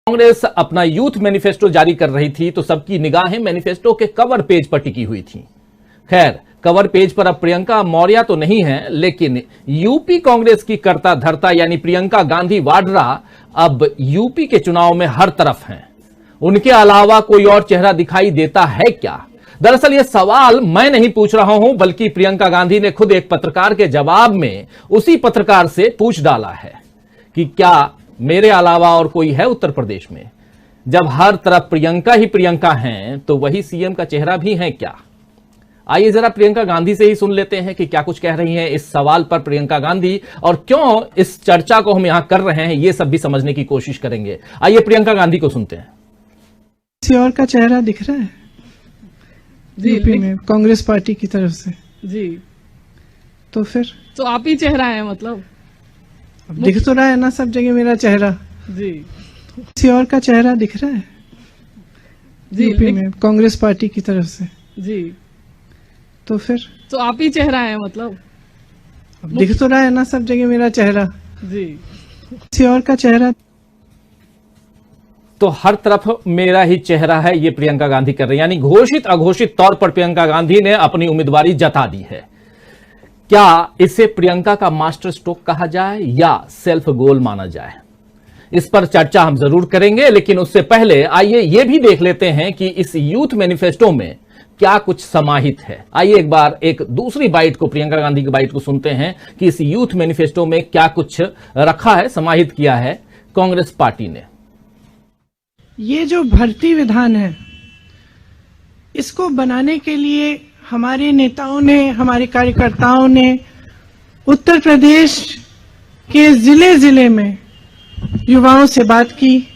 कांग्रेस अपना youth manifesto जारी कर रही थी तो सबकी निगाहें मैनिफेस्टो के कवर पेज पर टिकी हुई थी। खैर, कवर पेज पर अब प्रियंका मौर्य तो नहीं है, लेकिन यूपी कांग्रेस की कर्ता धर्ता यानी प्रियंका गांधी वाड्रा अब यूपी के चुनाव में हर तरफ हैं। उनके अलावा कोई और चेहरा दिखाई देता है क्या? दरअसल यह सवाल मैं नहीं पूछ रहा हूं, बल्कि प्रियंका गांधी ने खुद एक पत्रकार के जवाब में उसी पत्रकार से पूछ डाला है कि क्या मेरे अलावा और कोई है उत्तर प्रदेश में? जब हर तरफ प्रियंका ही प्रियंका हैं, तो वही सीएम का चेहरा भी है क्या? आइए जरा प्रियंका गांधी से ही सुन लेते हैं कि क्या कुछ कह रही हैं इस सवाल पर प्रियंका गांधी, और क्यों इस चर्चा को हम यहां कर रहे हैं, ये सब भी समझने की कोशिश करेंगे। आइए प्रियंका गांधी को सुनते हैं। किसी और का चेहरा दिख रहा है यूपी में कांग्रेस पार्टी की तरफ से? जी, तो फिर तो आप ही चेहरा है मतलब? अब दिख तो रहा है ना सब जगह मेरा चेहरा। जी, किसी और का चेहरा दिख रहा है जी, यूपी में कांग्रेस पार्टी की तरफ से? जी, तो फिर तो आप ही चेहरा है मतलब? अब दिख तो रहा है ना सब जगह मेरा चेहरा। जी, किसी और का चेहरा तो हर तरफ मेरा ही चेहरा है, ये प्रियंका गांधी कर रही है, यानी घोषित अघोषित तौर पर प्रियंका गांधी ने अपनी उम्मीदवारी जता दी है। क्या इसे प्रियंका का मास्टर स्ट्रोक कहा जाए या सेल्फ गोल माना जाए? इस पर चर्चा हम जरूर करेंगे, लेकिन उससे पहले आइए यह भी देख लेते हैं कि इस यूथ मैनिफेस्टो में क्या कुछ समाहित है। आइए एक बार एक दूसरी बाइट को, प्रियंका गांधी की बाइट को सुनते हैं कि इस यूथ मैनिफेस्टो में क्या कुछ रखा है, समाहित किया है कांग्रेस पार्टी ने। ये जो भर्ती विधान है, इसको बनाने के लिए हमारे नेताओं ने, हमारे कार्यकर्ताओं ने उत्तर प्रदेश के जिले जिले में युवाओं से बात की,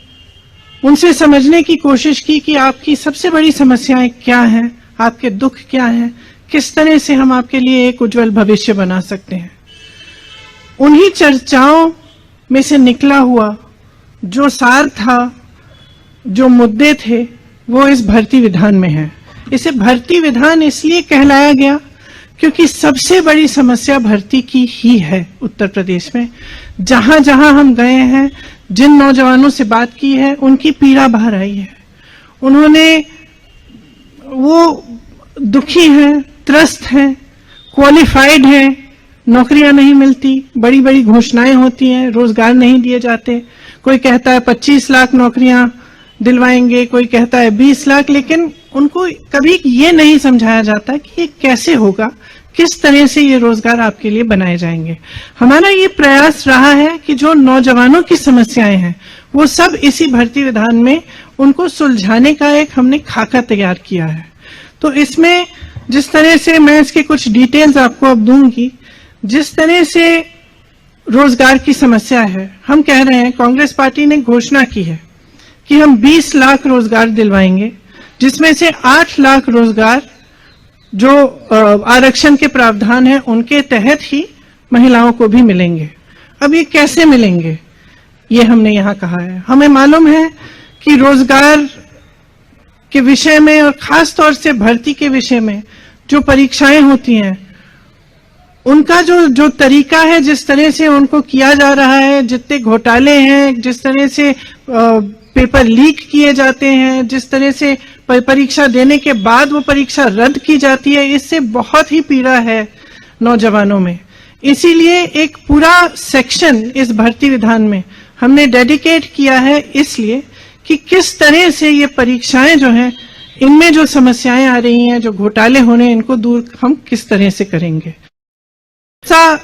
उनसे समझने की कोशिश की कि आपकी सबसे बड़ी समस्याएं क्या हैं, आपके दुख क्या हैं, किस तरह से हम आपके लिए एक उज्जवल भविष्य बना सकते हैं। उन्हीं चर्चाओं में से निकला हुआ जो सार था, जो मुद्दे थे, वो इस भर्ती विधान में है। इसे भर्ती विधान इसलिए कहलाया गया क्योंकि सबसे बड़ी समस्या भर्ती की ही है उत्तर प्रदेश में। जहां जहां हम गए हैं, जिन नौजवानों से बात की है, उनकी पीड़ा बाहर आई है। उन्होंने, वो दुखी हैं, त्रस्त हैं, क्वालिफाइड हैं, नौकरियां नहीं मिलती, बड़ी बड़ी घोषणाएं होती हैं, रोजगार नहीं दिए जाते। कोई कहता है 25 लाख नौकरियां दिलवाएंगे, कोई कहता है 20 लाख, लेकिन उनको कभी ये नहीं समझाया जाता कि ये कैसे होगा, किस तरह से ये रोजगार आपके लिए बनाए जाएंगे। हमारा ये प्रयास रहा है कि जो नौजवानों की समस्याएं हैं, वो सब इसी भर्ती विधान में उनको सुलझाने का एक हमने खाका तैयार किया है। तो इसमें जिस तरह से, मैं इसके कुछ डिटेल्स आपको अब दूंगी, जिस तरह से रोजगार की समस्या है, हम कह रहे हैं, कांग्रेस पार्टी ने घोषणा की है कि हम 20 लाख रोजगार दिलवाएंगे, जिसमें से 8 लाख रोजगार जो आरक्षण के प्रावधान है उनके तहत ही महिलाओं को भी मिलेंगे। अब ये कैसे मिलेंगे, ये हमने यहाँ कहा है। हमें मालूम है कि रोजगार के विषय में और खास तौर से भर्ती के विषय में जो परीक्षाएं होती हैं, उनका जो तरीका है, जिस तरह से उनको किया जा रहा है, जितने घोटाले हैं, जिस तरह से पेपर लीक किए जाते हैं, जिस तरह से परीक्षा देने के बाद वो परीक्षा रद्द की जाती है, इससे बहुत ही पीड़ा है नौजवानों में। इसीलिए एक पूरा सेक्शन इस भर्ती विधान में हमने डेडिकेट किया है, इसलिए कि किस तरह से ये परीक्षाएं जो हैं, इनमें जो समस्याएं आ रही हैं, जो घोटाले होने, इनको दूर हम किस तरह से करेंगे। ऐसा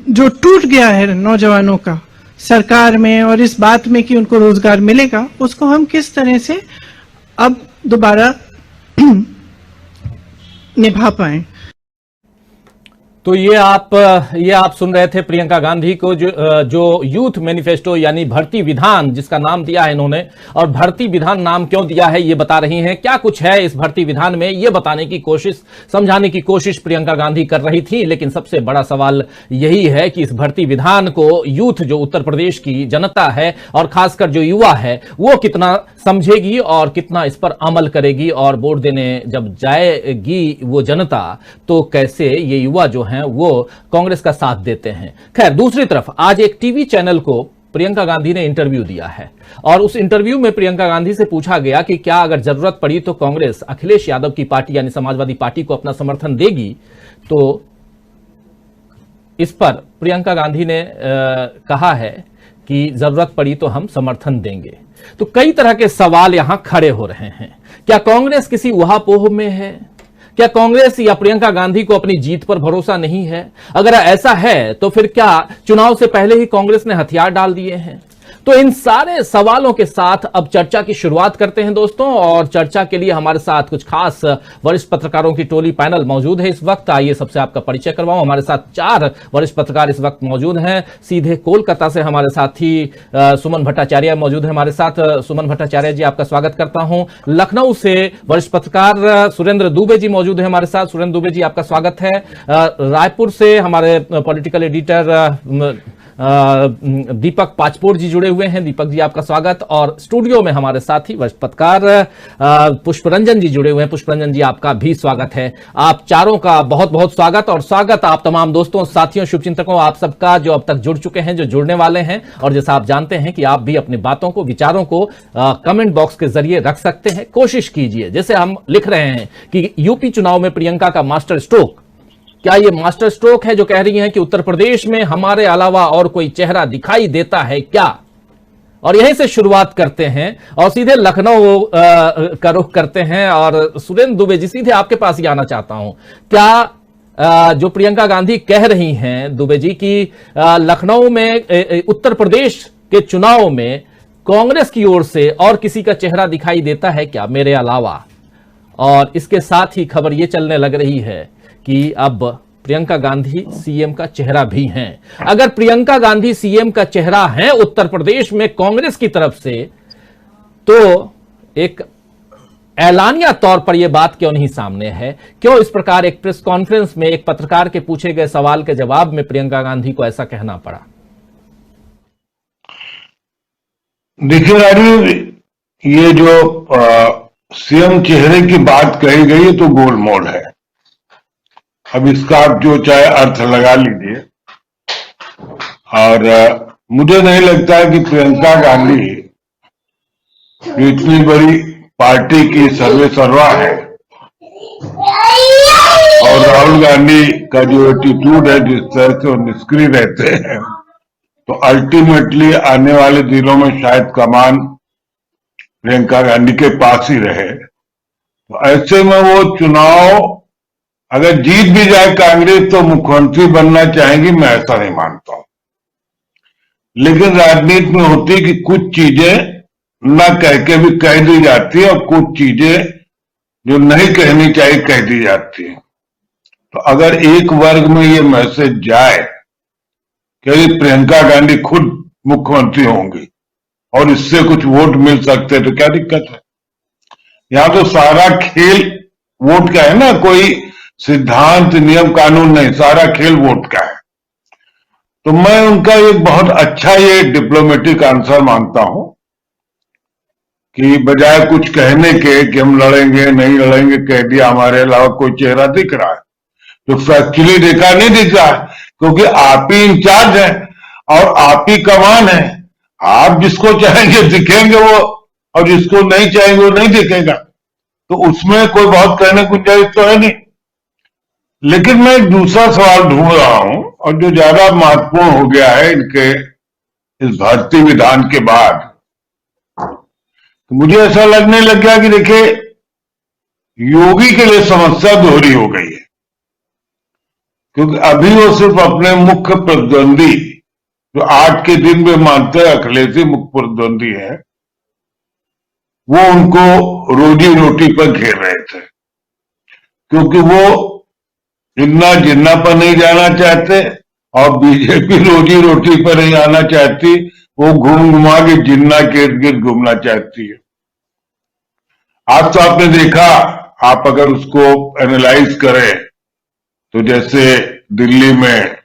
जो टूट गया है नौजवानों का सरकार में और इस बात में कि उनको रोजगार मिलेगा, उसको हम किस तरह से अब दोबारा निभा पाएं। तो ये आप सुन रहे थे प्रियंका गांधी को, जो यूथ मैनिफेस्टो यानी भर्ती विधान जिसका नाम दिया है इन्होंने, और भर्ती विधान नाम क्यों दिया है ये बता रही हैं। क्या कुछ है इस भर्ती विधान में, ये बताने की कोशिश, समझाने की कोशिश प्रियंका गांधी कर रही थी। लेकिन सबसे बड़ा सवाल यही है कि इस भर्ती विधान को यूथ, जो उत्तर प्रदेश की जनता है और खासकर जो युवा है, वो कितना समझेगी और कितना इस पर अमल करेगी, और वोट देने जब जाएगी वो जनता, तो कैसे ये युवा जो है वो कांग्रेस का साथ देते हैं। खैर, दूसरी तरफ आज एक टीवी चैनल को प्रियंका गांधी ने इंटरव्यू दिया है और उस इंटरव्यू में प्रियंका गांधी से पूछा गया कि क्या अगर जरूरत पड़ी तो कांग्रेस अखिलेश यादव की पार्टी यानी समाजवादी पार्टी को अपना समर्थन देगी। तो इस पर प्रियंका गांधी ने कहा है कि जरूरत पड़ी तो हम समर्थन देंगे। तो कई तरह के सवाल यहां खड़े हो रहे हैं। क्या कांग्रेस किसी उहापोह में है? क्या कांग्रेस या प्रियंका गांधी को अपनी जीत पर भरोसा नहीं है? अगर ऐसा है तो फिर क्या चुनाव से पहले ही कांग्रेस ने हथियार डाल दिए हैं? तो इन सारे सवालों के साथ अब चर्चा की शुरुआत करते हैं दोस्तों, और चर्चा के लिए हमारे साथ कुछ खास वरिष्ठ पत्रकारों की टोली पैनल मौजूद है इस वक्त। आइए सबसे आपका परिचय करवाऊं। हमारे साथ 4 वरिष्ठ पत्रकार इस वक्त मौजूद हैं। सीधे कोलकाता से हमारे साथी सुमन भट्टाचार्य मौजूद है हमारे साथ। सुमन भट्टाचार्य जी, आपका स्वागत करता हूं। लखनऊ से वरिष्ठ पत्रकार सुरेंद्र दुबे जी मौजूद है हमारे साथ। सुरेंद्र दुबे जी, आपका स्वागत है। रायपुर से हमारे पॉलिटिकल एडिटर दीपक पाचपोर जी जुड़े हुए हैं। दीपक जी, आपका स्वागत। और स्टूडियो में हमारे साथ ही वरिष्ठ पत्रकार पुष्परंजन जी जुड़े हुए हैं। पुष्परंजन जी, आपका भी स्वागत है। आप चारों का बहुत बहुत स्वागत, और स्वागत आप तमाम दोस्तों, साथियों, शुभचिंतकों, आप सबका जो अब तक जुड़ चुके हैं, जो जुड़ने वाले हैं। और जैसा आप जानते हैं कि आप भी अपनी बातों को, विचारों को कमेंट बॉक्स के जरिए रख सकते हैं। कोशिश कीजिए, जैसे हम लिख रहे हैं कि यूपी चुनाव में प्रियंका का मास्टर स्ट्रोक, क्या ये मास्टर स्ट्रोक है जो कह रही हैं कि उत्तर प्रदेश में हमारे अलावा और कोई चेहरा दिखाई देता है क्या? और यहीं से शुरुआत करते हैं और सीधे लखनऊ का रुख करते हैं। और सुरेंद्र दुबे जी, सीधे आपके पास ही आना चाहता हूं। क्या जो प्रियंका गांधी कह रही हैं दुबे जी की लखनऊ में उत्तर प्रदेश के चुनाव में कांग्रेस की ओर से और किसी का चेहरा दिखाई देता है क्या मेरे अलावा? और इसके साथ ही खबर यह चलने लग रही है कि अब प्रियंका गांधी सीएम का चेहरा भी हैं। अगर प्रियंका गांधी सीएम का चेहरा है उत्तर प्रदेश में कांग्रेस की तरफ से, तो एक ऐलानिया तौर पर यह बात क्यों नहीं सामने है? क्यों इस प्रकार एक प्रेस कॉन्फ्रेंस में एक पत्रकार के पूछे गए सवाल के जवाब में प्रियंका गांधी को ऐसा कहना पड़ा? देखिए राजीव, ये जो सीएम चेहरे की बात कही गई तो गोलमोल है। अब इसका आप जो चाहे अर्थ लगा लीजिए, और मुझे नहीं लगता है कि प्रियंका गांधी जो इतनी बड़ी पार्टी की सर्वे सर्वा है, और राहुल गांधी का जो एटीट्यूड है, जिस तरह से वो निष्क्रिय रहते हैं, तो अल्टीमेटली आने वाले दिनों में शायद कमान प्रियंका गांधी के पास ही रहे। तो ऐसे में वो चुनाव अगर जीत भी जाए कांग्रेस तो मुख्यमंत्री बनना चाहेंगी, मैं ऐसा नहीं मानता हूं। लेकिन राजनीति में होती है कि कुछ चीजें न कह के भी कह दी जाती है, और कुछ चीजें जो नहीं कहनी चाहिए कह दी जाती है। तो अगर एक वर्ग में ये मैसेज जाए कि प्रियंका गांधी खुद मुख्यमंत्री होंगी और इससे कुछ वोट मिल सकते, तो क्या दिक्कत है? यहां तो सारा खेल वोट का है ना, कोई सिद्धांत नियम कानून नहीं, सारा खेल वोट का है। तो मैं उनका एक बहुत अच्छा ये डिप्लोमेटिक आंसर मानता हूं कि बजाय कुछ कहने के कि हम लड़ेंगे नहीं लड़ेंगे, कह दिया हमारे अलावा कोई चेहरा दिख रहा है। तो फैक्चुअली देखा नहीं दिख रहा है, क्योंकि आप ही इंचार्ज हैं और आप ही कमान है। आप जिसको चाहेंगे दिखेंगे वो, और जिसको नहीं चाहेंगे वो नहीं दिखेगा। तो उसमें कोई बहुत कहने की गुंजाइश तो है नहीं। लेकिन मैं एक दूसरा सवाल ढूंढ रहा हूं, और जो ज्यादा महत्वपूर्ण हो गया है इनके इस भर्ती विधान के बाद, तो मुझे ऐसा लगने लग गया कि देखिए, योगी के लिए समस्या दोहरी हो गई है। क्योंकि अभी वो सिर्फ अपने मुख्य प्रतिद्वंदी, जो आज के दिन में मानते हैं अखिलेश ही मुख्य प्रतिद्वंदी है, वो उनको रोजी रोटी पर घेर रहे थे। क्योंकि वो इन्ना जिन्ना पर नहीं जाना चाहते, और बीजेपी रोजी रोटी पर नहीं आना चाहती, वो घूम घुमा के जिन्ना के इर्द गिर्द घूमना चाहती है। आज तो आपने देखा, आप अगर उसको एनालाइज करें तो जैसे दिल्ली में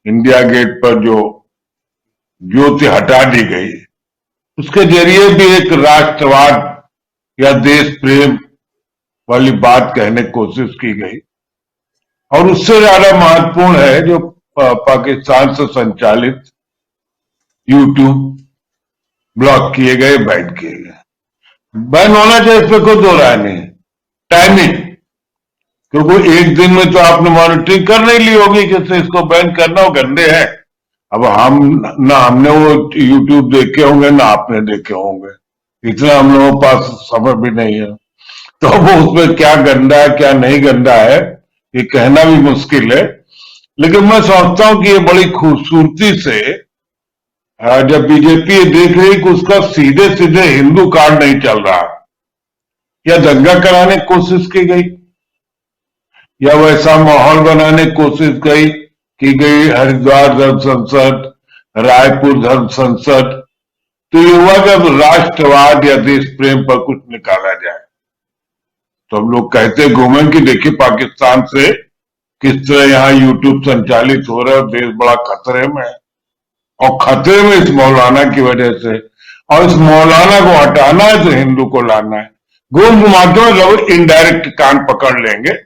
इंडिया गेट पर जो ज्योति हटा दी गई, उसके जरिए भी एक राष्ट्रवाद या देश प्रेम वाली बात कहने की कोशिश की गई। और उससे ज्यादा महत्वपूर्ण है जो पाकिस्तान से संचालित यूट्यूब ब्लॉक किए गए, बैन किए गए। बैन होना चाहिए, इस पर कोई दो राय नहीं। टाइमिंग, क्योंकि एक दिन में तो आपने मॉनिटरिंग कर नहीं ली होगी कि इसको बैन करना, वो गंदे हैं। अब हमने वो यूट्यूब देखे होंगे ना आपने देखे होंगे, इतना हम लोगों के पास समय भी नहीं है, तो वो उसमें क्या गंदा है क्या नहीं गंदा है ये कहना भी मुश्किल है। लेकिन मैं समझता हूं कि ये बड़ी खूबसूरती से जब बीजेपी ये देख रही कि उसका सीधे सीधे हिंदू कार्ड नहीं चल रहा, या दंगा कराने की कोशिश की गई, या वैसा माहौल बनाने की कोशिश की गई हरिद्वार धर्म संसद, रायपुर धर्म संसद, तो ये हुआ कि अब राष्ट्रवाद या देश प्रेम पर कुछ निकाला जाए। तो हम लोग कहते घूमें कि देखिए पाकिस्तान से किस तरह यहाँ यूट्यूब संचालित हो रहा है, देश बड़ा खतरे में है, और खतरे में इस मौलाना की वजह से, और इस मौलाना को हटाना है तो हिंदू को लाना है। घूम घुमा के लोग इनडायरेक्ट कान पकड़ लेंगे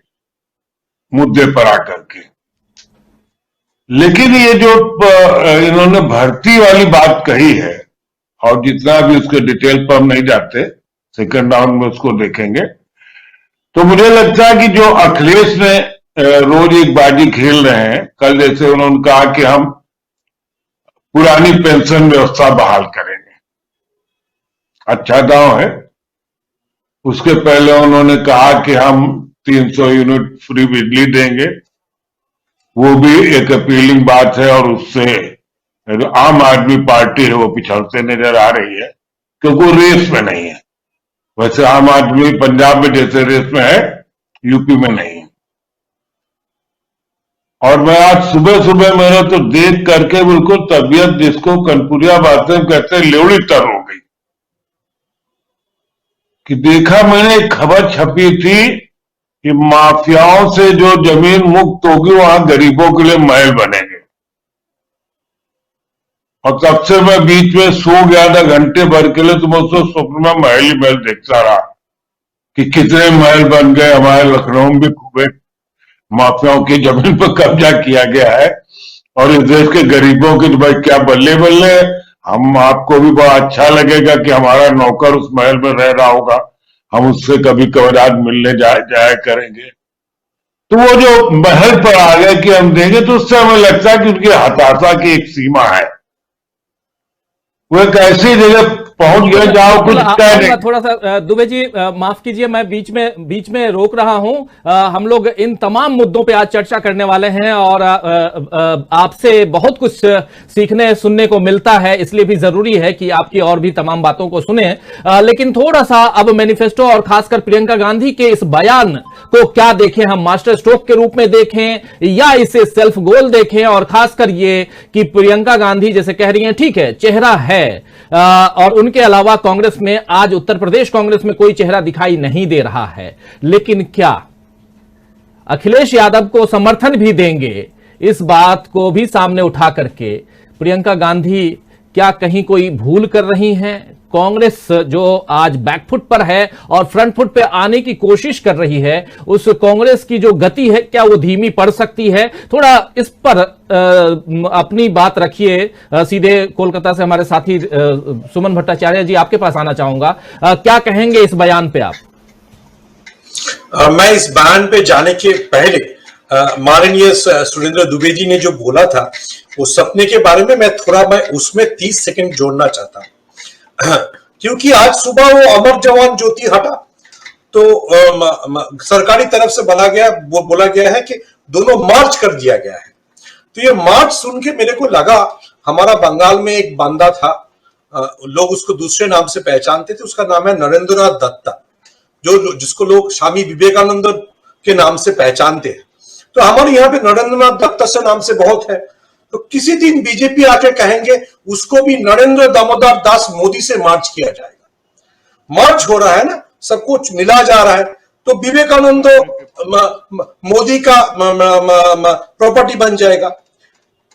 मुद्दे पर आकर के। लेकिन ये जो इन्होंने भर्ती वाली बात कही है, और जितना भी उसके डिटेल पर हम नहीं जाते, सेकंड राउंड में उसको देखेंगे, तो मुझे लगता है कि जो अखिलेश ने रोज एक बाजी खेल रहे हैं, कल जैसे उन्होंने कहा कि हम पुरानी पेंशन व्यवस्था बहाल करेंगे, अच्छा दांव है। उसके पहले उन्होंने कहा कि हम 300 यूनिट फ्री बिजली देंगे, वो भी एक अपीलिंग बात है, और उससे आम आदमी पार्टी है वो पिछड़ते नजर आ रही है, क्योंकि वो रेस में नहीं है। वैसे आम आदमी पंजाब में जैसे रेस में है, यूपी में नहीं है। और मैं आज सुबह सुबह मेरा तो देख करके बिल्कुल तबीयत, जिसको कनपुरिया बातें कहते हैं, लेवड़ी तर हो गई कि देखा मैंने एक खबर छपी थी कि माफियाओं से जो जमीन मुक्त होगी वहां गरीबों के लिए महल बनेंगे, और तब से मैं बीच में सो गया था घंटे भर के लिए, तो मैं उसको स्वप्न में महल ही महल देखता रहा कि कितने महल बन गए। हमारे लखनऊ में भी खूब माफियाओं की जमीन पर कब्जा किया गया है, और इस देश के गरीबों के तो भाई क्या बल्ले बल्ले, हम आपको भी बड़ा अच्छा लगेगा कि हमारा नौकर उस महल में रह रहा होगा, हम उससे कभी कभार मिलने जाया करेंगे। तो वो जो महल पर आ गए कि हम देंगे, तो उससे हमें लगता है कि उनकी हताशा की एक सीमा है। वो एक ऐसी जगह पहुंच गए जहां कुछ कह नहीं। थोड़ा सा दुबे जी माफ कीजिए, मैं बीच में रोक रहा हूं। हम लोग इन तमाम मुद्दों पे आज चर्चा करने वाले हैं, और आपसे बहुत कुछ सीखने सुनने को मिलता है, इसलिए भी जरूरी है कि आपकी और भी तमाम बातों को सुने। लेकिन थोड़ा सा अब मैनिफेस्टो और खासकर प्रियंका गांधी के इस बयान को क्या देखें, हम मास्टर स्ट्रोक के रूप में देखें या इसे सेल्फ गोल देखें, और खासकर ये कि प्रियंका गांधी जैसे कह रही हैं ठीक है चेहरा है, और उनके अलावा कांग्रेस में आज उत्तर प्रदेश कांग्रेस में कोई चेहरा दिखाई नहीं दे रहा है, लेकिन क्या अखिलेश यादव को समर्थन भी देंगे? इस बात को भी सामने उठा करके प्रियंका गांधी क्या कहीं कोई भूल कर रही हैं? कांग्रेस जो आज बैकफुट पर है और फ्रंट फुट पे आने की कोशिश कर रही है, उस कांग्रेस की जो गति है क्या वो धीमी पड़ सकती है? थोड़ा इस पर अपनी बात रखिए। सीधे कोलकाता से हमारे साथी सुमन भट्टाचार्य जी, आपके पास आना चाहूंगा। क्या कहेंगे इस बयान पे आप? मैं इस बयान पे जाने के पहले माननीय सुरेंद्र दुबे जी ने जो बोला था उस सपने के बारे में मैं उसमें 30 सेकंड जोड़ना चाहता हूं, क्योंकि आज सुबह वो अमर जवान ज्योति हटा तो सरकारी तरफ से बोला गया है कि दोनों मार्च कर दिया गया है। तो ये मार्च सुन के मेरे को लगा हमारा बंगाल में एक बंदा था, लोग उसको दूसरे नाम से पहचानते थे, उसका नाम है नरेंद्रनाथ दत्ता, जिसको लोग स्वामी विवेकानंद के नाम से पहचानते हैं। तो हमारे यहाँ पे नरेंद्रनाथ दत्ता से नाम से बहुत है, तो किसी दिन बीजेपी आके कहेंगे उसको भी नरेंद्र दामोदर दास मोदी से मार्च किया जाएगा। मार्च हो रहा है ना, सब कुछ मिला जा रहा है, तो विवेकानंद मोदी का प्रॉपर्टी बन जाएगा।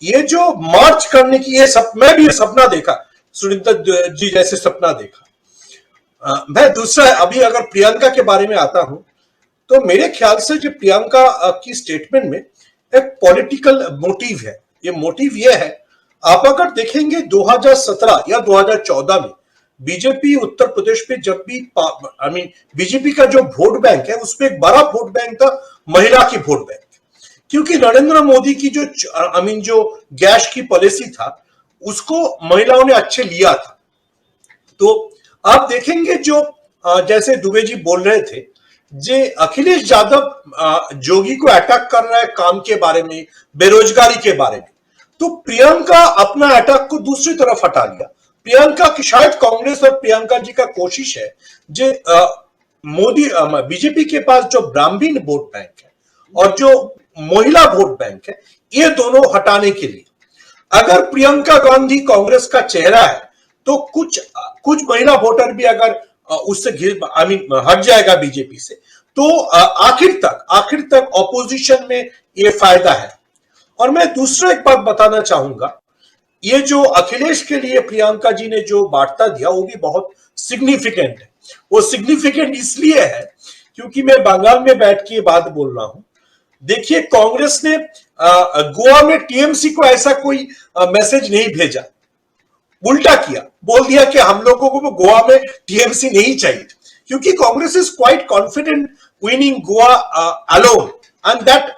ये जो मार्च करने की मैं भी ये सपना देखा, सुरेंद्र जी जैसे सपना देखा। मैं दूसरा अभी अगर प्रियंका के बारे में आता हूं, तो मेरे ख्याल से जो प्रियंका की स्टेटमेंट में एक पॉलिटिकल मोटिव है। ये मोटिव ये है, आप अगर देखेंगे 2017 या 2014 में बीजेपी उत्तर प्रदेश पे जब भी बीजेपी का जो वोट बैंक है उसमें एक बड़ा वोट बैंक था महिला की वोट बैंक, क्योंकि नरेंद्र मोदी की जो गैस की पॉलिसी था उसको महिलाओं ने अच्छे लिया था। तो आप देखेंगे जो जैसे दुबे जी बोल रहे थे, जे अखिलेश यादव जोगी को अटैक कर रहा है काम के बारे में, बेरोजगारी के बारे में, तो प्रियंका अपना अटैक को दूसरी तरफ हटा लिया। प्रियंका की शायद कांग्रेस और प्रियंका जी का कोशिश है जे मोदी बीजेपी के पास जो ब्राह्मण वोट बैंक है और जो महिला वोट बैंक है ये दोनों हटाने के लिए अगर प्रियंका गांधी कांग्रेस का चेहरा है तो कुछ महिला वोटर भी अगर उससे हट जाएगा बीजेपी से, तो आखिर तक ऑपोजिशन में ये फायदा है। और मैं दूसरा एक बात बताना चाहूंगा, ये जो अखिलेश के लिए प्रियंका जी ने जो वार्ता दिया वो भी बहुत सिग्निफिकेंट है। वो सिग्निफिकेंट इसलिए है क्योंकि मैं बंगाल में बैठ के बात बोल रहा हूं। देखिए, कांग्रेस ने गोवा में टीएमसी को ऐसा कोई मैसेज नहीं भेजा, उल्टा किया, बोल दिया कि हम लोगों को गोवा में टीएमसी नहीं चाहिए, क्योंकि Congress is quite confident winning Goa alone and that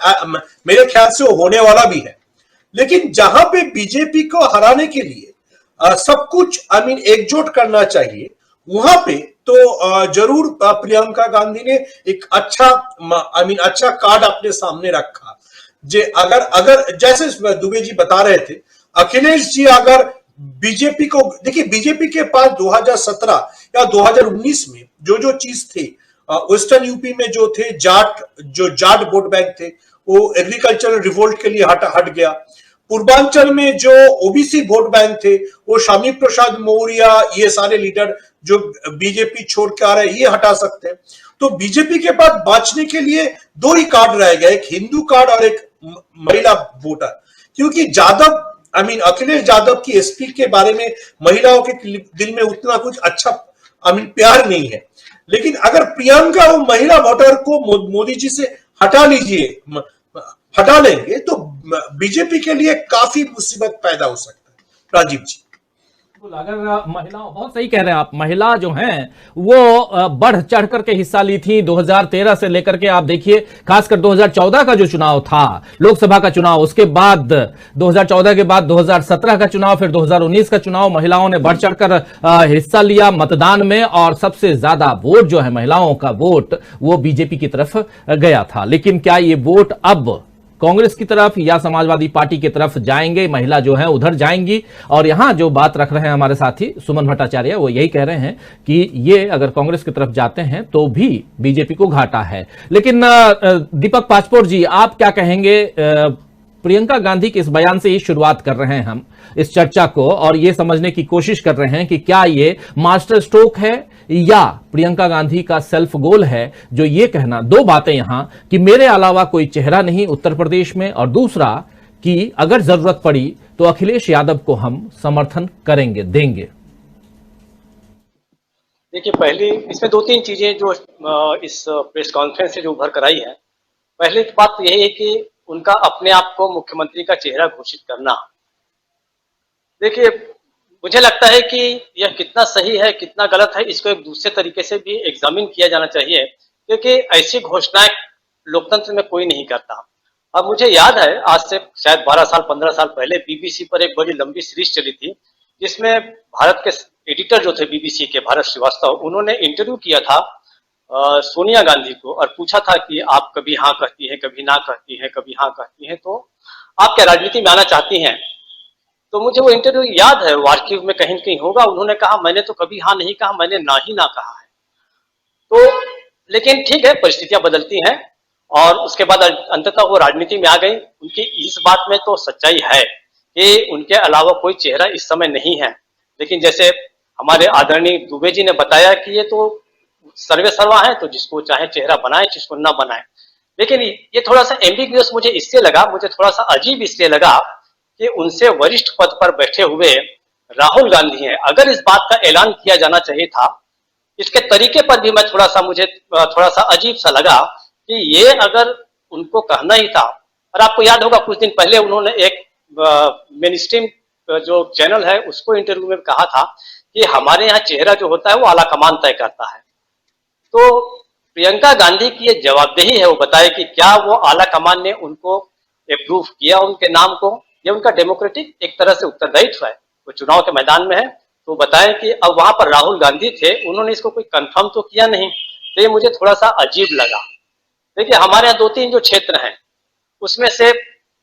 मेरे ख्याल से वो होने वाला भी है। लेकिन जहां पे बीजेपी को हराने के लिए सब कुछ एकजुट करना चाहिए, वहां पे तो जरूर प्रियंका गांधी ने एक अच्छा कार्ड अपने सामने रखा। जे अगर जैसे दुबे जी बता रहे थे, अखिलेश जी अगर बीजेपी को देखिए, बीजेपी के पास 2017 या 2019 में जो चीज थे, वेस्टर्न यूपी में जो थे जाट वोट बैंक थे वो एग्रीकल्चरल रिवोल्ट के लिए हट गया। पूर्वांचल में जो ओबीसी वोट बैंक थे वो श्यामी प्रसाद मौर्य, ये सारे लीडर जो बीजेपी छोड़ के आ रहे हैं ये हटा सकते हैं। तो बीजेपी के पास बचने के लिए दो ही कार्ड रह गए, एक हिंदू कार्ड और एक महिला वोटर, क्योंकि अखिलेश यादव की एसपी के बारे में महिलाओं के दिल में उतना कुछ अच्छा प्यार नहीं है। लेकिन अगर प्रियंका वो महिला वोटर को मोदी जी से हटा लेंगे तो बीजेपी के लिए काफी मुसीबत पैदा हो सकता है। राजीव जी, अगर महिलाओं, बहुत सही कह रहे हैं आप, महिला जो हैं वो बढ़ चढ़ करके हिस्सा ली थी 2013 से लेकर के। आप देखिए, खासकर 2014 का जो चुनाव था, लोकसभा का चुनाव, उसके बाद 2014 के बाद 2017 का चुनाव, फिर 2019 का चुनाव, महिलाओं ने बढ़ चढ़कर हिस्सा लिया मतदान में, और सबसे ज्यादा वोट जो है महिलाओं का वोट वो बीजेपी की तरफ गया था। लेकिन क्या ये वोट अब कांग्रेस की तरफ या समाजवादी पार्टी की तरफ जाएंगे? महिला जो है उधर जाएंगी। और यहां जो बात रख रहे हैं हमारे साथी सुमन भट्टाचार्य, वो यही कह रहे हैं कि ये अगर कांग्रेस की तरफ जाते हैं तो भी बीजेपी को घाटा है। लेकिन दीपक पाचपोर जी, आप क्या कहेंगे? प्रियंका गांधी के इस बयान से ही शुरुआत कर रहे हैं हम इस चर्चा को, और ये समझने की कोशिश कर रहे हैं कि क्या ये मास्टर स्ट्रोक है या प्रियंका गांधी का सेल्फ गोल है, जो ये कहना, दो बातें यहां कि मेरे अलावा कोई चेहरा नहीं उत्तर प्रदेश में, और दूसरा कि अगर जरूरत पड़ी तो अखिलेश यादव को हम समर्थन करेंगे, देंगे। देखिए, पहली इसमें दो तीन चीजें जो इस प्रेस कॉन्फ्रेंस से जो उभर कर आई है। पहली बात यही है कि उनका अपने आप को मुख्यमंत्री का चेहरा घोषित करना। देखिए, मुझे लगता है कि यह कितना सही है कितना गलत है, इसको एक दूसरे तरीके से भी एग्जामिन किया जाना चाहिए, क्योंकि ऐसी घोषणाएं लोकतंत्र में कोई नहीं करता। अब मुझे याद है, आज से शायद 12 साल 15 साल पहले बीबीसी पर एक बड़ी लंबी सीरीज चली थी, जिसमें भारत के एडिटर जो थे बीबीसी के, भारत श्रीवास्तव, उन्होंने इंटरव्यू किया था सोनिया गांधी को और पूछा था कि आप कभी हाँ कहती हैं, कभी ना कहती हैं, कभी हाँ कहती हैं, तो आप क्या राजनीति में आना चाहती हैं? तो मुझे वो इंटरव्यू याद है, वो आर्कीव में कहीं कहीं होगा। उन्होंने कहा, मैंने तो कभी हाँ नहीं कहा, मैंने ना ही ना कहा है। तो लेकिन ठीक है, परिस्थितियां बदलती हैं और उसके बाद अंततः वो राजनीति में आ गई। उनकी इस बात में तो सच्चाई है कि उनके अलावा कोई चेहरा इस समय नहीं है। लेकिन जैसे हमारे आदरणीय दुबे जी ने बताया कि ये तो सर्वे सर्वा है, तो जिसको चाहे चेहरा बनाए, जिसको ना बनाए। लेकिन ये थोड़ा सा एम्बिग्यूअस मुझे इससे लगा, मुझे थोड़ा सा अजीब इसलिए लगा कि उनसे वरिष्ठ पद पर बैठे हुए राहुल गांधी हैं। अगर इस बात का ऐलान किया जाना चाहिए था, इसके तरीके पर भी मुझे थोड़ा सा अजीब सा लगा कि ये अगर उनको कहना ही था। और आपको याद होगा, कुछ दिन पहले उन्होंने एक मेन स्ट्रीम जो चैनल है उसको इंटरव्यू में कहा था कि हमारे यहाँ चेहरा जो होता है वो आला कमान तय करता है। तो प्रियंका गांधी की ये जवाबदेही है वो बताए कि क्या वो आला कमान ने उनको अप्रूव किया उनके नाम को, ये उनका डेमोक्रेटिक एक तरह से उत्तरदायित्व है। वो चुनाव के मैदान में है तो बताएं कि अब वहां पर राहुल गांधी थे, उन्होंने इसको कोई कंफर्म तो किया नहीं, तो ये मुझे थोड़ा सा अजीब लगा। देखिए हमारे यहाँ 2-3 जो क्षेत्र हैं उसमें से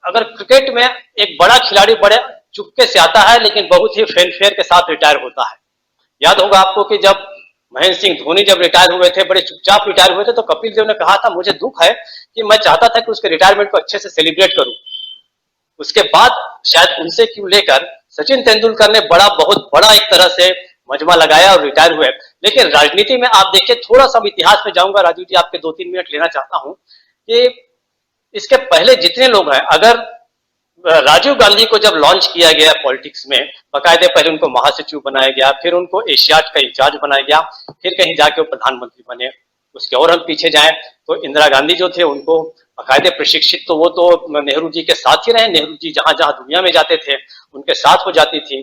अगर क्रिकेट में एक बड़ा खिलाड़ी बड़े चुपके से आता है लेकिन बहुत ही फैनफेयर के साथ रिटायर होता है। याद होगा आपको कि जब महेंद्र सिंह धोनी जब रिटायर हुए थे, बड़े चुपचाप रिटायर हुए थे, तो कपिल देव ने कहा था मुझे दुख है कि मैं चाहता था कि उसके रिटायरमेंट को अच्छे से सेलिब्रेट करूं। उसके बाद शायद उनसे क्यों लेकर सचिन तेंदुलकर ने बहुत बड़ा एक तरह से मजमा लगाया और रिटायर हुए। लेकिन राजनीति में आप देखिए, थोड़ा सा इतिहास में जाऊंगा राजू जी, आपके 2-3 मिनट लेना चाहता हूं कि इसके पहले जितने लोग हैं, अगर राजीव गांधी को जब लॉन्च किया गया पॉलिटिक्स में, बाकायदे पहले उनको महासचिव बनाया गया, फिर उनको एशियाड का इंचार्ज बनाया गया, फिर कहीं जाके वो प्रधानमंत्री बने। उसके और हम पीछे जाएं तो इंदिरा गांधी जो थे उनको बाकायदे प्रशिक्षित, तो वो तो नेहरू जी के साथ ही रहे। नेहरू जी जहां जहां दुनिया में जाते थे उनके साथ हो जाती थी।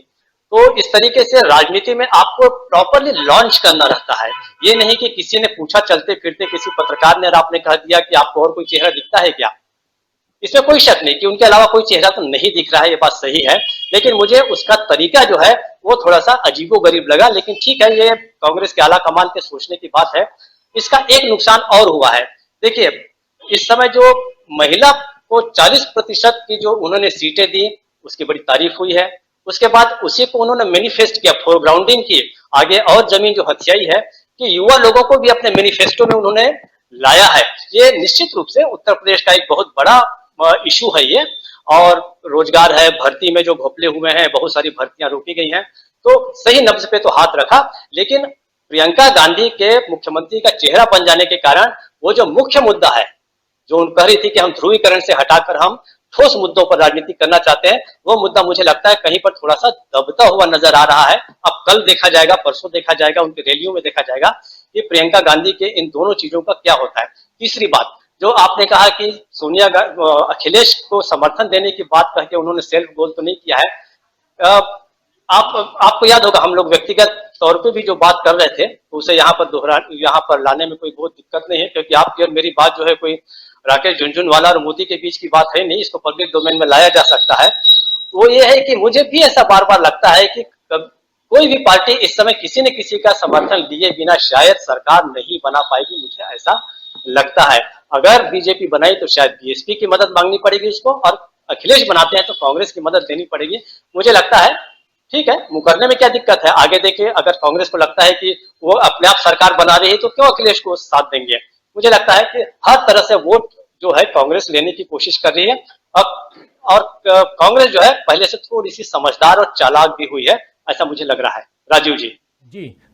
तो इस तरीके से राजनीति में आपको प्रॉपरली लॉन्च करना रहता है। ये नहीं कि किसी ने पूछा चलते फिरते, किसी पत्रकार ने और आपने कह दिया कि आपको और कोई चेहरा दिखता है क्या। इसमें कोई शक नहीं कि उनके अलावा कोई चेहरा तो नहीं दिख रहा है, ये बात सही है, लेकिन मुझे उसका तरीका जो है वो थोड़ा सा अजीबोगरीब लगा। लेकिन ठीक है, ये कांग्रेस के आला कमान के सोचने की बात है। इसका एक नुकसान और हुआ है। देखिए इस समय जो महिला को 40% की जो उन्होंने सीटें दी उसकी बड़ी तारीफ हुई है। उसके बाद उसी को उन्होंने मैनिफेस्ट किया, फोरग्राउंडिंग की, आगे और जमीन जो हथियाई है कि युवा लोगों को भी अपने मैनिफेस्टो में उन्होंने लाया है। ये निश्चित रूप से उत्तर प्रदेश का एक बहुत बड़ा इशू है ये, और रोजगार है, भर्ती में जो घोपले हुए हैं, बहुत सारी भर्तियां रोकी गई हैं, तो सही नब्ज पे तो हाथ रखा। लेकिन प्रियंका गांधी के मुख्यमंत्री का चेहरा बन जाने के कारण वो जो मुख्य मुद्दा है, जो उन कह रही थी कि हम ध्रुवीकरण से हटाकर हम ठोस मुद्दों पर राजनीति करना चाहते हैं, वो मुद्दा मुझे लगता है कहीं पर थोड़ा सा दबता हुआ नजर आ रहा है। अब कल देखा जाएगा, परसों देखा जाएगा, उनकी रैलियों में देखा जाएगा कि प्रियंका गांधी के इन दोनों चीजों का क्या होता है। तीसरी बात जो आपने कहा कि सोनिया अखिलेश को समर्थन देने की बात कह के उन्होंने सेल्फ गोल तो नहीं किया है। आपको याद होगा हम लोग व्यक्तिगत तौर पे भी जो बात कर रहे थे तो उसे यहाँ पर लाने में कोई बहुत दिक्कत नहीं है, क्योंकि आपकी और मेरी बात जो है कोई राकेश झुनझुनवाला और मोदी के बीच की बात है नहीं, इसको पब्लिक डोमेन में लाया जा सकता है। वो ये है कि मुझे भी ऐसा बार बार लगता है कि कोई भी पार्टी इस समय किसी न किसी का समर्थन लिए बिना शायद सरकार नहीं बना पाएगी, मुझे ऐसा लगता है। अगर बीजेपी बनाई तो शायद बीएसपी की मदद मांगनी पड़ेगी उसको, और अखिलेश बनाते हैं तो कांग्रेस की मदद लेनी पड़ेगी। मुझे लगता है ठीक है, मुकरने में क्या दिक्कत है। आगे देखिए, अगर कांग्रेस को लगता है कि वो अपने आप सरकार बना रही है तो क्यों अखिलेश को साथ देंगे। मुझे लगता है कि हर तरह से वोट जो है कांग्रेस लेने की कोशिश कर रही है। और कांग्रेस जो है पहले से थोड़ी सी समझदार और चालाक भी हुई है, ऐसा मुझे लग रहा है। राजीव जी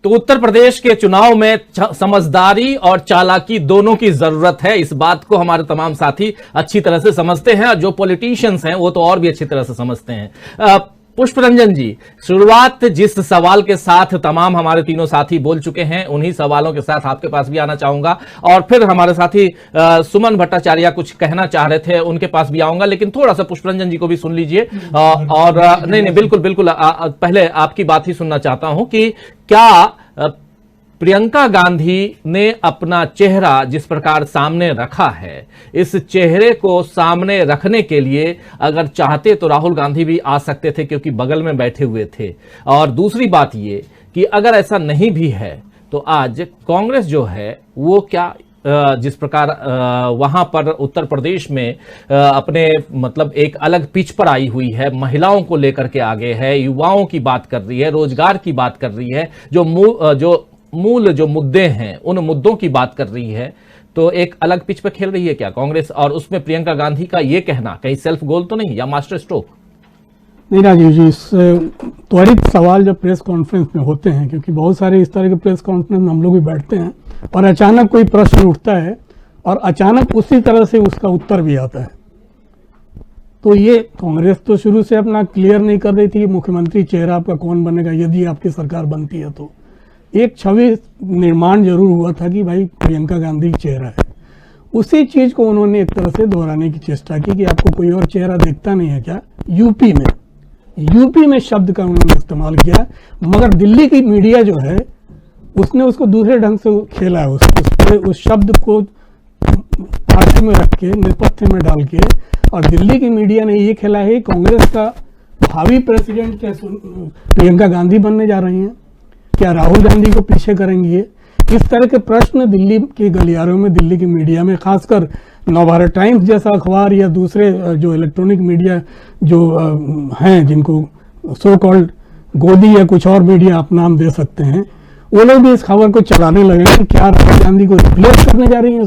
तो उत्तर प्रदेश के चुनाव में समझदारी और चालाकी दोनों की जरूरत है। इस बात को हमारे तमाम साथी अच्छी तरह से समझते हैं, और जो पॉलिटिशियंस हैं वो तो और भी अच्छी तरह से समझते हैं। पुष्परंजन जी, शुरुआत जिस सवाल के साथ तमाम हमारे तीनों साथी बोल चुके हैं उन्हीं सवालों के साथ आपके पास भी आना चाहूंगा, और फिर हमारे साथी सुमन भट्टाचार्य कुछ कहना चाह रहे थे, उनके पास भी आऊंगा, लेकिन थोड़ा सा पुष्परंजन जी को भी सुन लीजिए। और नहीं बिल्कुल बिल्कुल पहले आपकी बात ही सुनना चाहता हूं कि क्या प्रियंका गांधी ने अपना चेहरा जिस प्रकार सामने रखा है, इस चेहरे को सामने रखने के लिए अगर चाहते तो राहुल गांधी भी आ सकते थे, क्योंकि बगल में बैठे हुए थे। और दूसरी बात ये कि अगर ऐसा नहीं भी है तो आज कांग्रेस जो है वो क्या जिस प्रकार वहां पर उत्तर प्रदेश में अपने मतलब एक अलग पिच पर आई हुई है, महिलाओं को लेकर के आगे है, युवाओं की बात कर रही है, रोजगार की बात कर रही है, जो मूल जो मुद्दे हैं उन मुद्दों की बात कर रही है, तो एक अलग पिच पर खेल रही है क्या कांग्रेस। और उसमें प्रियंका गांधी का ये कहना कहीं सेल्फ गोल तो नहीं या मास्टर स्ट्रोक। नहीं राजीव जी, इस त्वरित सवाल जब प्रेस कॉन्फ्रेंस में होते हैं, क्योंकि बहुत सारे इस तरह के प्रेस कॉन्फ्रेंस में हम लोग भी बैठते हैं और अचानक कोई प्रश्न उठता है और अचानक उसी तरह से उसका उत्तर भी आता है। तो ये कांग्रेस तो शुरू से अपना क्लियर नहीं कर रही थी मुख्यमंत्री चेहरा आपका कौन बनेगा यदि आपकी सरकार बनती है। तो एक छवि निर्माण जरूर हुआ था कि भाई प्रियंका गांधी चेहरा है। उसी चीज को उन्होंने एक तरह से दोहराने की चेष्टा की कि आपको कोई और चेहरा दिखता नहीं है क्या यूपी में। यूपी में शब्द का उन्होंने इस्तेमाल किया, मगर दिल्ली की मीडिया जो है उसने उसको दूसरे ढंग से खेला है, उस शब्द को पार्टी में रख के, नेपथ्य में डाल के, और दिल्ली की मीडिया ने ये खेला है कांग्रेस का भावी प्रेसिडेंट क्या प्रियंका गांधी बनने जा रही हैं, क्या राहुल गांधी को पीछे करेंगी। इस तरह के प्रश्न दिल्ली के गलियारों में, दिल्ली की मीडिया में, खासकर नवभारत टाइम्स जैसा अखबार या दूसरे जो इलेक्ट्रॉनिक मीडिया जो हैं, जिनको सो कॉल्ड गोदी या कुछ और मीडिया आप नाम दे सकते हैं, वो लोग भी इस खबर को चलाने लगे कि क्या राहुल गांधी को रिप्लेस करने जा रही है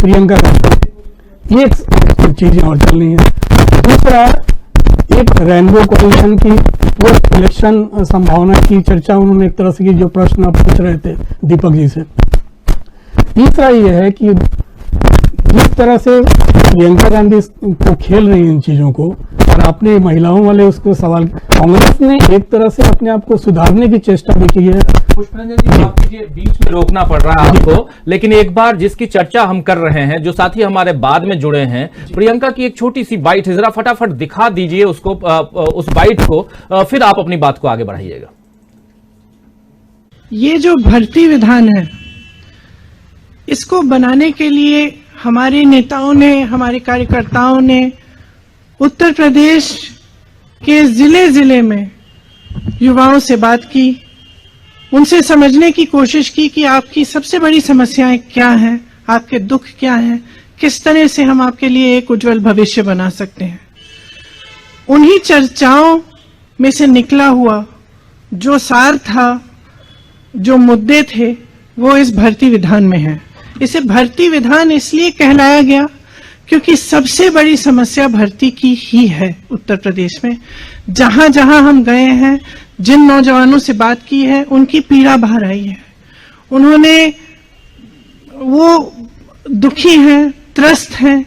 प्रियंका गांधी। ये चीजें और चल रही हैं। दूसरा, एक रेनबो कोalition की पोस्ट इलेक्शन संभावना की चर्चा उन्होंने एक तरह से की, जो प्रश्न आप पूछ रहे थे दीपक जी से। तीसरा ये है कि जिस तरह से प्रियंका गांधी को खेल रही है इन चीजों को, और आपने महिलाओं वाले उसको सवाल, कांग्रेस ने एक तरह से अपने आप को सुधारने की चेष्टा भी की है। पुष्परंजन जी, माफ कीजिए, बीच में रोकना पड़ रहा है आपको, लेकिन एक बार जिसकी चर्चा हम कर रहे हैं, जो साथी हमारे बाद में जुड़े हैं, प्रियंका की एक छोटी सी बाइट है, जरा फटाफट दिखा दीजिए उसको, उस बाइट को, फिर आप अपनी बात को आगे बढ़ाइएगा। ये जो भर्ती विधान है, इसको बनाने के लिए हमारे नेताओं ने, हमारे कार्यकर्ताओं ने उत्तर प्रदेश के जिले जिले में युवाओं से बात की, उनसे समझने की कोशिश की कि आपकी सबसे बड़ी समस्याएं क्या हैं, आपके दुख क्या हैं, किस तरह से हम आपके लिए एक उज्जवल भविष्य बना सकते हैं। उन्हीं चर्चाओं में से निकला हुआ जो सार था, जो मुद्दे थे, वो इस भर्ती विधान में है। इसे भर्ती विधान इसलिए कहलाया गया क्योंकि सबसे बड़ी समस्या भर्ती की ही है उत्तर प्रदेश में। जहां जहां हम गए हैं, जिन नौजवानों से बात की है, उनकी पीड़ा बाहर आई है। उन्होंने, वो दुखी हैं, त्रस्त हैं,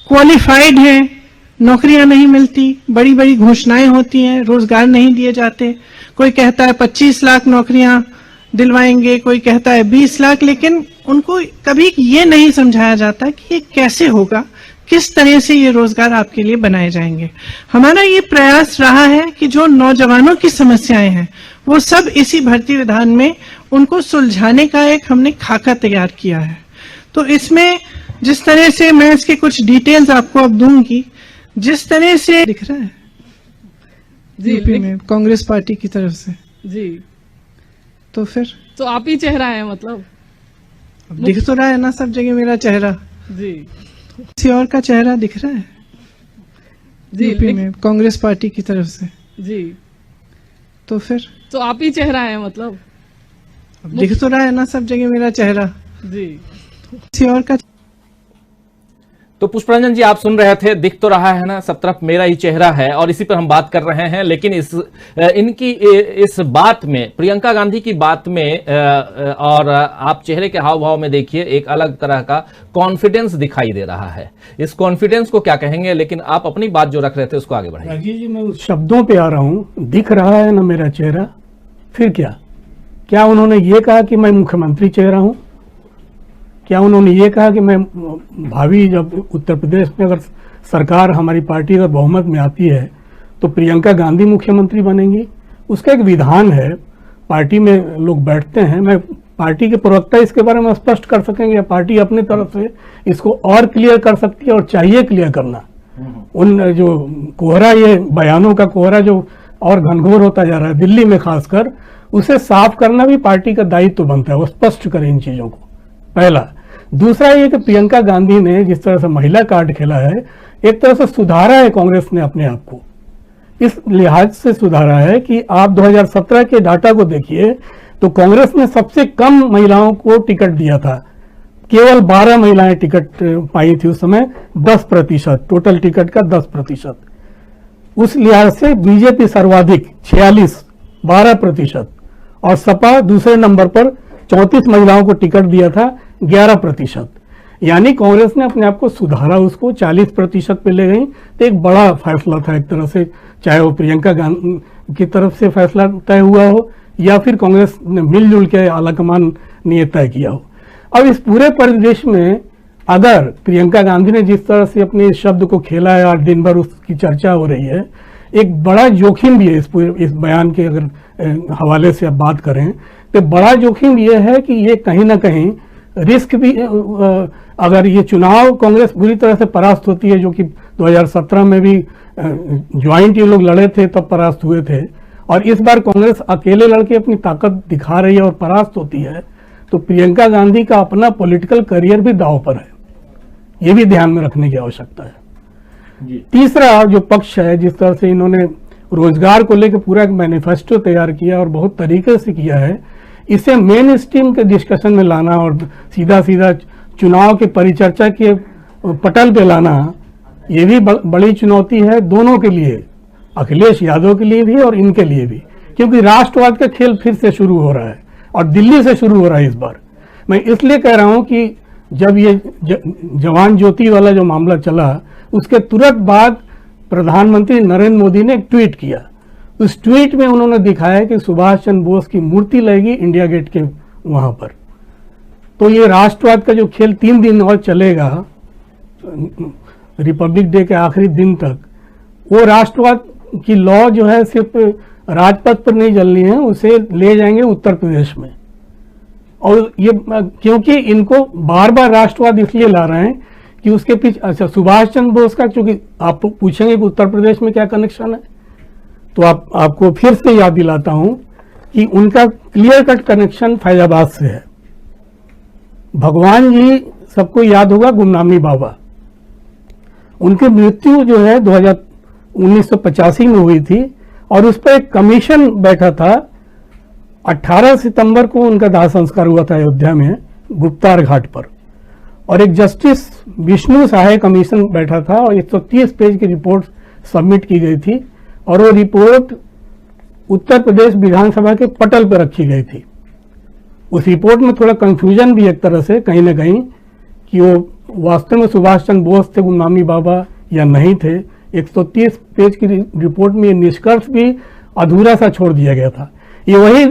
क्वालिफाइड हैं, नौकरियां नहीं मिलती, बड़ी बड़ी घोषणाएं होती हैं, रोजगार नहीं दिए जाते। कोई कहता है 25 लाख नौकरियां दिलवाएंगे, कोई कहता है 20 लाख, लेकिन उनको कभी ये नहीं समझाया जाता कि ये कैसे होगा, किस तरह से ये रोजगार आपके लिए बनाए जाएंगे। हमारा ये प्रयास रहा है कि जो नौजवानों की समस्याएं हैं, वो सब इसी भर्ती विधान में उनको सुलझाने का एक हमने खाका तैयार किया है। तो इसमें जिस तरह से, मैं इसके कुछ डिटेल्स आपको अब दूंगी, जिस तरह से दिख रहा है जी, यूपी में कांग्रेस पार्टी की तरफ से, जी, तो फिर तो आप ही चेहरा है मतलब। अब दिख तो रहा है ना सब जगह मेरा चेहरा, जी किसी और का चेहरा दिख रहा है जी, यूपी में कांग्रेस पार्टी की तरफ से, जी, तो फिर तो आप ही चेहरा है मतलब। अब दिख तो रहा है ना सब जगह मेरा चेहरा, जी, किसी और का। तो पुष्परंजन जी, आप सुन रहे थे, दिख तो रहा है ना सब तरफ मेरा ही चेहरा है, और इसी पर हम बात कर रहे हैं। लेकिन इनकी इस बात में, प्रियंका गांधी की बात में, और आप चेहरे के हाव भाव में देखिए, एक अलग तरह का कॉन्फिडेंस दिखाई दे रहा है। इस कॉन्फिडेंस को क्या कहेंगे, लेकिन आप अपनी बात जो रख रहे थे उसको आगे बढ़ाइए। राजीव जी, मैं उस शब्दों पे आ रहा हूं, दिख रहा है ना मेरा चेहरा, फिर क्या उन्होंने ये कहा कि मैं मुख्यमंत्री चेहरा हूं? क्या उन्होंने ये कहा कि मैं भावी, जब उत्तर प्रदेश में अगर सरकार, हमारी पार्टी अगर बहुमत में आती है, तो प्रियंका गांधी मुख्यमंत्री बनेंगी? उसका एक विधान है, पार्टी में लोग बैठते हैं। मैं पार्टी के प्रवक्ता इसके बारे में स्पष्ट कर सकेंगे, या पार्टी अपने तरफ से इसको और क्लियर कर सकती है, और चाहिए क्लियर करना। उन जो कोहरा, ये बयानों का कोहरा जो और घनघोर होता जा रहा है दिल्ली में खासकर, उसे साफ करना भी पार्टी का दायित्व बनता है, वो स्पष्ट करें इन चीजों को, पहला। दूसरा ये कि प्रियंका गांधी ने जिस तरह से महिला कार्ड खेला है, एक तरह से सुधारा है कांग्रेस ने अपने आप को, इस लिहाज से सुधारा है कि आप 2017 के डाटा को देखिए तो कांग्रेस ने सबसे कम महिलाओं को टिकट दिया था, केवल 12 महिलाएं टिकट पाई थी उस समय, 10%, टोटल टिकट का 10%। उस लिहाज से बीजेपी सर्वाधिक 46, 12%, और सपा दूसरे नंबर पर 34 महिलाओं को टिकट दिया था, 11%। यानी कांग्रेस ने अपने आप को सुधारा, उसको 40% पे ले गई। तो एक बड़ा फैसला था एक तरह से, चाहे वो प्रियंका गांधी की तरफ से फैसला तय हुआ हो या फिर कांग्रेस ने मिलजुल के आलाकमान ने तय किया हो। अब इस पूरे परिदृश्य में अगर प्रियंका गांधी ने जिस तरह से अपने शब्द को खेला है और दिन भर उसकी चर्चा हो रही है, एक बड़ा जोखिम भी है इस बयान के अगर हवाले से आप बात करें तो बड़ा जोखिम ये है कि ये कहीं ना कहीं रिस्क भी अगर ये चुनाव कांग्रेस बुरी तरह से परास्त होती है, जो कि 2017 में भी ज्वाइंट ये लोग लड़े थे तब परास्त हुए थे, और इस बार कांग्रेस अकेले लड़के अपनी ताकत दिखा रही है और परास्त होती है, तो प्रियंका गांधी का अपना पॉलिटिकल करियर भी दांव पर है। ये भी ध्यान में रखने की आवश्यकता है। तीसरा जो पक्ष है, जिस तरह से इन्होंने रोजगार को लेकर पूरा एक मैनिफेस्टो तैयार किया और बहुत तरीके से किया है, इसे मेन स्ट्रीम के डिस्कशन में लाना और सीधा सीधा चुनाव के परिचर्चा के पटल पे लाना, ये भी बड़ी चुनौती है दोनों के लिए, अखिलेश यादव के लिए भी और इनके लिए भी, क्योंकि राष्ट्रवाद का खेल फिर से शुरू हो रहा है और दिल्ली से शुरू हो रहा है इस बार। मैं इसलिए कह रहा हूं कि जब ये जवान ज्योति वाला जो मामला चला, उसके तुरंत बाद प्रधानमंत्री नरेंद्र मोदी ने एक ट्वीट किया। उस ट्वीट में उन्होंने दिखाया कि सुभाष चंद्र बोस की मूर्ति लगेगी इंडिया गेट के वहां पर। तो ये राष्ट्रवाद का जो खेल 3 दिन और चलेगा, रिपब्लिक डे के आखिरी दिन तक, वो राष्ट्रवाद की लॉ जो है सिर्फ राजपथ पर नहीं चलनी है, उसे ले जाएंगे उत्तर प्रदेश में। और ये क्योंकि इनको बार बार राष्ट्रवाद इसलिए ला रहे हैं कि उसके पीछे, अच्छा सुभाष चंद्र बोस का, क्योंकि आप पूछेंगे कि उत्तर प्रदेश में क्या कनेक्शन है, तो आपको फिर से याद दिलाता हूं कि उनका क्लियर कट कनेक्शन फैजाबाद से है। भगवान जी सबको याद होगा, गुमनामी बाबा, उनकी मृत्यु जो है 1985 में हुई थी और उस पर एक कमीशन बैठा था। 18 सितंबर को उनका दाह संस्कार हुआ था अयोध्या में गुप्तार घाट पर, और एक जस्टिस विष्णु सहाय कमीशन बैठा था और 130 पेज की रिपोर्ट सबमिट की गई थी, और वो रिपोर्ट उत्तर प्रदेश विधानसभा के पटल पर रखी गई थी। उस रिपोर्ट में थोड़ा कंफ्यूजन भी एक तरह से कहीं ना कहीं कि वो वास्तव में सुभाष चंद्र बोस थे गुमनामी बाबा या नहीं थे। 130 पेज की रिपोर्ट में ये निष्कर्ष भी अधूरा सा छोड़ दिया गया था। ये वही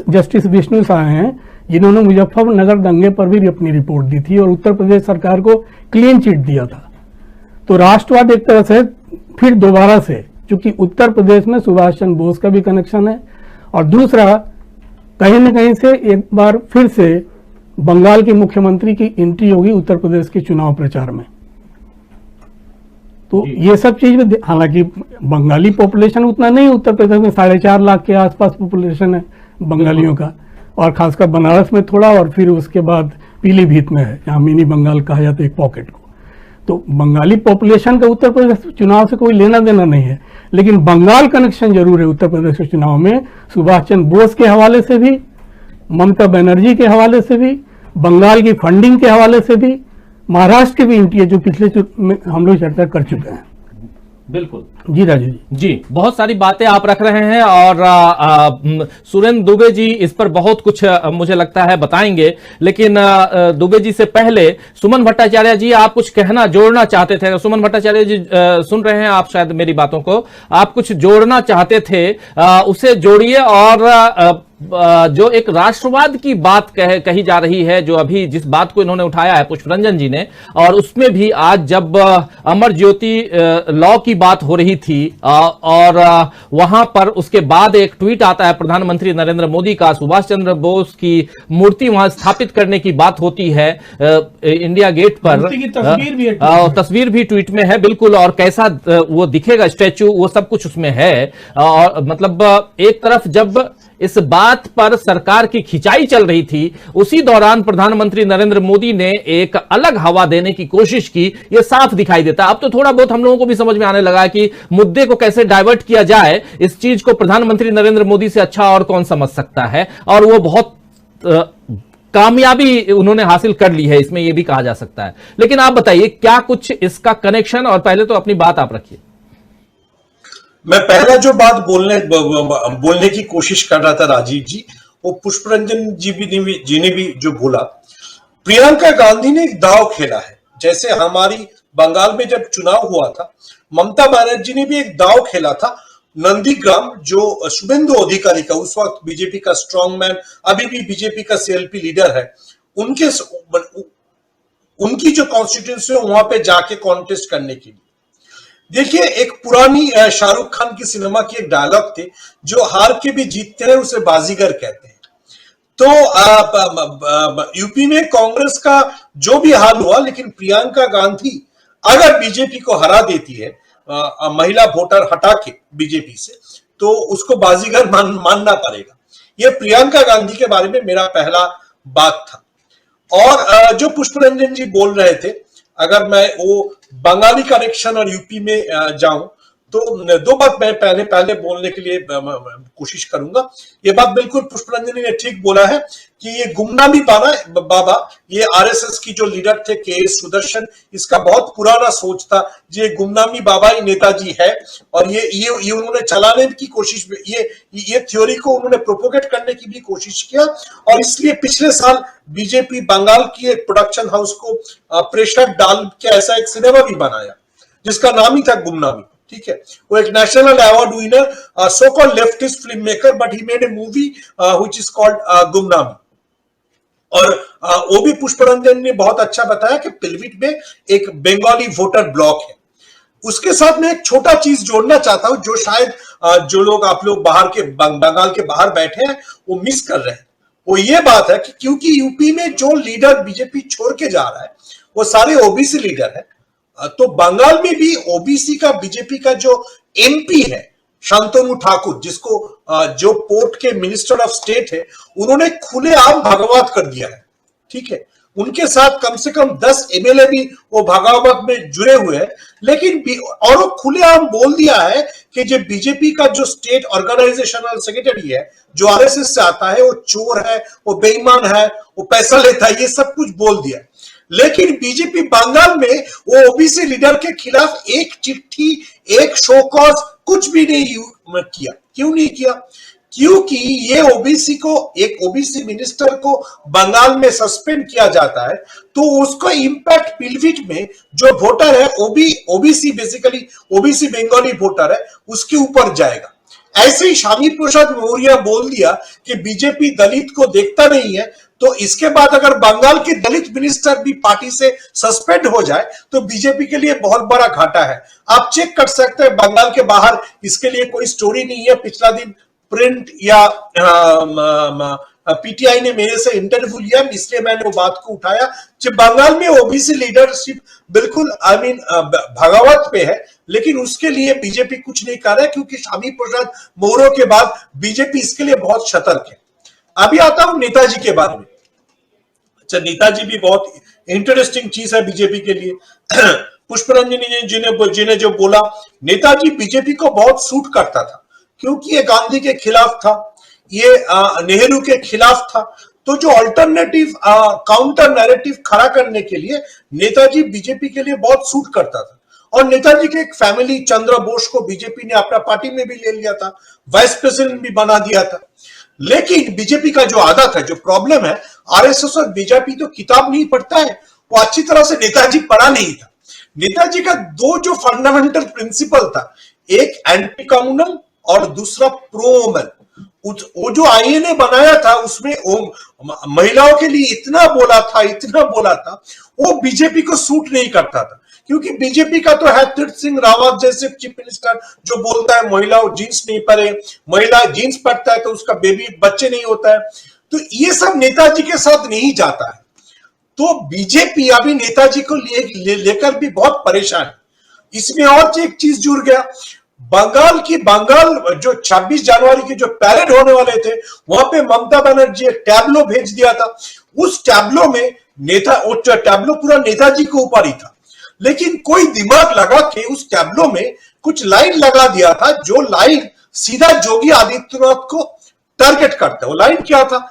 जस्टिस विष्णु साह हैं जिन्होंने मुजफ्फरनगर दंगे पर भी अपनी रिपोर्ट दी थी और उत्तर प्रदेश सरकार को क्लीन चिट दिया था। तो राष्ट्रवाद एक तरह से फिर दोबारा से, चूंकि उत्तर प्रदेश में सुभाष चंद्र बोस का भी कनेक्शन है, और दूसरा कहीं न कहीं से एक बार फिर से बंगाल के मुख्यमंत्री की एंट्री होगी उत्तर प्रदेश के चुनाव प्रचार में। तो ये सब चीज में, हालांकि बंगाली पॉपुलेशन उतना नहीं, उत्तर प्रदेश में 4.5 लाख के आसपास पॉपुलेशन है बंगालियों का, और खासकर बनारस में थोड़ा, और फिर उसके बाद पीलीभीत में है, जहां मिनी बंगाल कहा जाता है एक पॉकेट को। तो बंगाली पॉपुलेशन का उत्तर प्रदेश चुनाव से कोई लेना देना नहीं है, लेकिन बंगाल कनेक्शन जरूर है उत्तर प्रदेश के चुनाव में, सुभाष चंद्र बोस के हवाले से भी, ममता बनर्जी के हवाले से भी, बंगाल की फंडिंग के हवाले से भी, महाराष्ट्र की भी एंट्री है जो पिछले में हम लोग चर्चा कर चुके हैं। बिल्कुल जी राजू जी, बहुत सारी बातें आप रख रहे हैं और सुरेंद्र दुबे जी इस पर बहुत कुछ मुझे लगता है बताएंगे, लेकिन दुबे जी से पहले सुमन भट्टाचार्य जी, आप कुछ कहना जोड़ना चाहते थे। सुमन भट्टाचार्य जी सुन रहे हैं आप शायद मेरी बातों को, आप कुछ जोड़ना चाहते थे, उसे जोड़िए। और जो एक राष्ट्रवाद की बात कही जा रही है, जो अभी जिस बात को इन्होंने उठाया है पुष्परंजन जी ने, और उसमें भी आज जब अमर ज्योति लॉ की बात हो रही थी और वहां पर उसके बाद एक ट्वीट आता है प्रधानमंत्री नरेंद्र मोदी का, सुभाष चंद्र बोस की मूर्ति वहां स्थापित करने की बात होती है इंडिया गेट पर, तस्वीर भी ट्वीट में है बिल्कुल, और कैसा वो दिखेगा स्टैचू, वो सब कुछ उसमें है। और मतलब एक तरफ जब इस बात पर सरकार की खिंचाई चल रही थी, उसी दौरान प्रधानमंत्री नरेंद्र मोदी ने एक अलग हवा देने की कोशिश की, यह साफ दिखाई देता। अब तो थोड़ा बहुत हम लोगों को भी समझ में आने लगा कि मुद्दे को कैसे डाइवर्ट किया जाए, इस चीज को प्रधानमंत्री नरेंद्र मोदी से अच्छा और कौन समझ सकता है, और वो बहुत कामयाबी उन्होंने हासिल कर ली है, इसमें यह भी कहा जा सकता है। लेकिन आप बताइए क्या कुछ इसका कनेक्शन, और पहले तो अपनी बात आप रखिए। मैं पहला जो बात बोलने की कोशिश कर रहा था राजीव जी, वो पुष्परंजन जी ने भी जो बोला, प्रियंका गांधी ने एक दांव खेला है। जैसे हमारी बंगाल में जब चुनाव हुआ था, ममता बनर्जी ने भी एक दांव खेला था। नंदीग्राम जो शुभेंदु अधिकारी का, उस वक्त बीजेपी का स्ट्रॉन्ग मैन, अभी भी बीजेपी का सीएलपी लीडर है, उनकी जो कॉन्स्टिट्यूंसी है वहां पे जाके कॉन्टेस्ट करने के लिए देखिए, एक पुरानी शाहरुख खान की सिनेमा की एक डायलॉग थे, जो हार के भी जीतते हैं उसे बाजीगर कहते हैं। तो यूपी में कांग्रेस का जो भी हाल हुआ, लेकिन प्रियंका गांधी अगर बीजेपी को हरा देती है, महिला वोटर हटा के बीजेपी से, तो उसको बाजीगर मानना पड़ेगा। ये प्रियंका गांधी के बारे में मेरा पहला बात था। और जो पुष्परंजन जी बोल रहे थे, अगर मैं वो बंगाली कनेक्शन और यूपी में जाऊं, तो दो बात मैं पहले बोलने के लिए कोशिश करूंगा। ये बात बिल्कुल पुष्परंजन ने ठीक बोला है कि ये गुमनामी बाबा, ये आरएसएस की जो लीडर थे के.एस. सुदर्शन, इसका बहुत पुराना सोच था। ये गुमनामी बाबा ही नेताजी है, और ये उन्होंने चलाने की कोशिश, ये थ्योरी को उन्होंने प्रोपोगेट करने की भी कोशिश किया। और इसलिए पिछले साल बीजेपी बंगाल की एक प्रोडक्शन हाउस को प्रेशर डाल के ऐसा एक सिनेमा भी बनाया, जिसका नाम ही था गुमनामी। ठीक है, वो एक national award winner, so called leftist film maker, but he made a movie which is called Gumnaami. और वो भी पुष्परंजन ने बहुत अच्छा बताया कि पिलविट में एक बंगाली वोटर ब्लॉक है। उसके साथ मैं एक छोटा चीज जोड़ना चाहता हूं, जो शायद जो लोग आप लोग बाहर के बंगाल के बाहर बैठे हैं वो मिस कर रहे हैं। वो ये बात है कि क्योंकि यूपी में जो लीडर बीजेपी छोड़ के जा रहा है वो सारे ओबीसी लीडर है, तो बंगाल में भी ओबीसी का बीजेपी का जो एमपी है शांतनु ठाकुर, जिसको जो पोर्ट के मिनिस्टर ऑफ स्टेट है, उन्होंने खुलेआम भागवत कर दिया है। ठीक है, उनके साथ कम से कम 10 एमएलए भी वो भागवत में जुड़े हुए हैं। लेकिन और वो खुलेआम बोल दिया है कि जो बीजेपी का जो स्टेट ऑर्गेनाइजेशनल सेक्रेटरी है, जो आरएसएस से आता है, वो चोर है, वो बेईमान है, वो पैसा लेता है, ये सब कुछ बोल दिया। लेकिन बीजेपी बंगाल में वो ओबीसी लीडर के खिलाफ एक चिट्ठी, एक शो कॉज कुछ भी नहीं किया। क्यों नहीं किया? क्योंकि ये ओबीसी को, एक ओबीसी मिनिस्टर को बंगाल में सस्पेंड किया जाता है, तो उसका इंपैक्ट पिलविट में जो वोटर है, OBC basically OBC Bengali voter है, उसके ऊपर जाएगा। ऐसे ही श्यामी प्रसाद मौर्य बोल दिया कि बीजेपी दलित को देखता नहीं है, तो इसके बाद अगर बंगाल के दलित मिनिस्टर भी पार्टी से सस्पेंड हो जाए तो बीजेपी के लिए बहुत बड़ा घाटा है। आप चेक कर सकते हैं, बंगाल के बाहर इसके लिए कोई स्टोरी नहीं है। पिछला दिन प्रिंट या पीटीआई ने मेरे से इंटरव्यू लिया, इसलिए मैंने वो बात को उठाया। जब बंगाल में ओबीसी लीडरशिप बिल्कुल भागावत पे है, लेकिन उसके लिए बीजेपी कुछ नहीं कर रहा है, क्योंकि श्यामी प्रसाद मौर्य के बाद बीजेपी इसके लिए बहुत सतर्क है। अभी आता हूं नेताजी के बारे में। अच्छा, नेताजी भी बहुत इंटरेस्टिंग चीज है बीजेपी के लिए। पुष्परंजन जी ने जो बोला, नेताजी बीजेपी को बहुत सूट करता था, क्योंकि ये गांधी के खिलाफ था, ये नेहरू के खिलाफ था। तो जो अल्टरनेटिव काउंटर नैरेटिव खड़ा करने के लिए नेताजी बीजेपी के लिए बहुत सूट करता था। और नेताजी के एक फैमिली चंद्र बोस को बीजेपी ने अपना पार्टी में भी ले लिया था, वाइस प्रेसिडेंट भी बना दिया था। लेकिन बीजेपी का जो आदत है, जो प्रॉब्लम है, आरएसएस और बीजेपी तो किताब नहीं पढ़ता है, वो अच्छी तरह से नेताजी पढ़ा नहीं था। नेताजी का दो जो फंडामेंटल प्रिंसिपल था, एक एंटी कम्युनल और दूसरा प्रो वुमेन। वो जो आईएनए बनाया था, उसमें महिलाओं के लिए इतना बोला था, वो बीजेपी को सूट नहीं करता था। क्योंकि बीजेपी का तो है तीर्थ सिंह रावत जैसे चीफ मिनिस्टर, जो बोलता है महिला जींस नहीं पहने, महिला जींस पहनता है तो उसका बच्चे नहीं होता है। तो ये सब नेताजी के साथ नहीं जाता है। तो बीजेपी अभी नेताजी को लेकर भी बहुत परेशान है। इसमें और एक चीज जुड़ गया, बंगाल जो 26 जनवरी के जो पैरेड होने वाले थे, वहां पे ममता बनर्जी एक टैब्लो भेज दिया था। उस टैब्लो में टैब्लो पूरा नेताजी के ऊपर ही था, लेकिन कोई दिमाग लगा के उस टैब्लो में कुछ लाइन लगा दिया था, जो लाइन सीधा योगी आदित्यनाथ को टारगेट करता है। वो लाइन क्या था?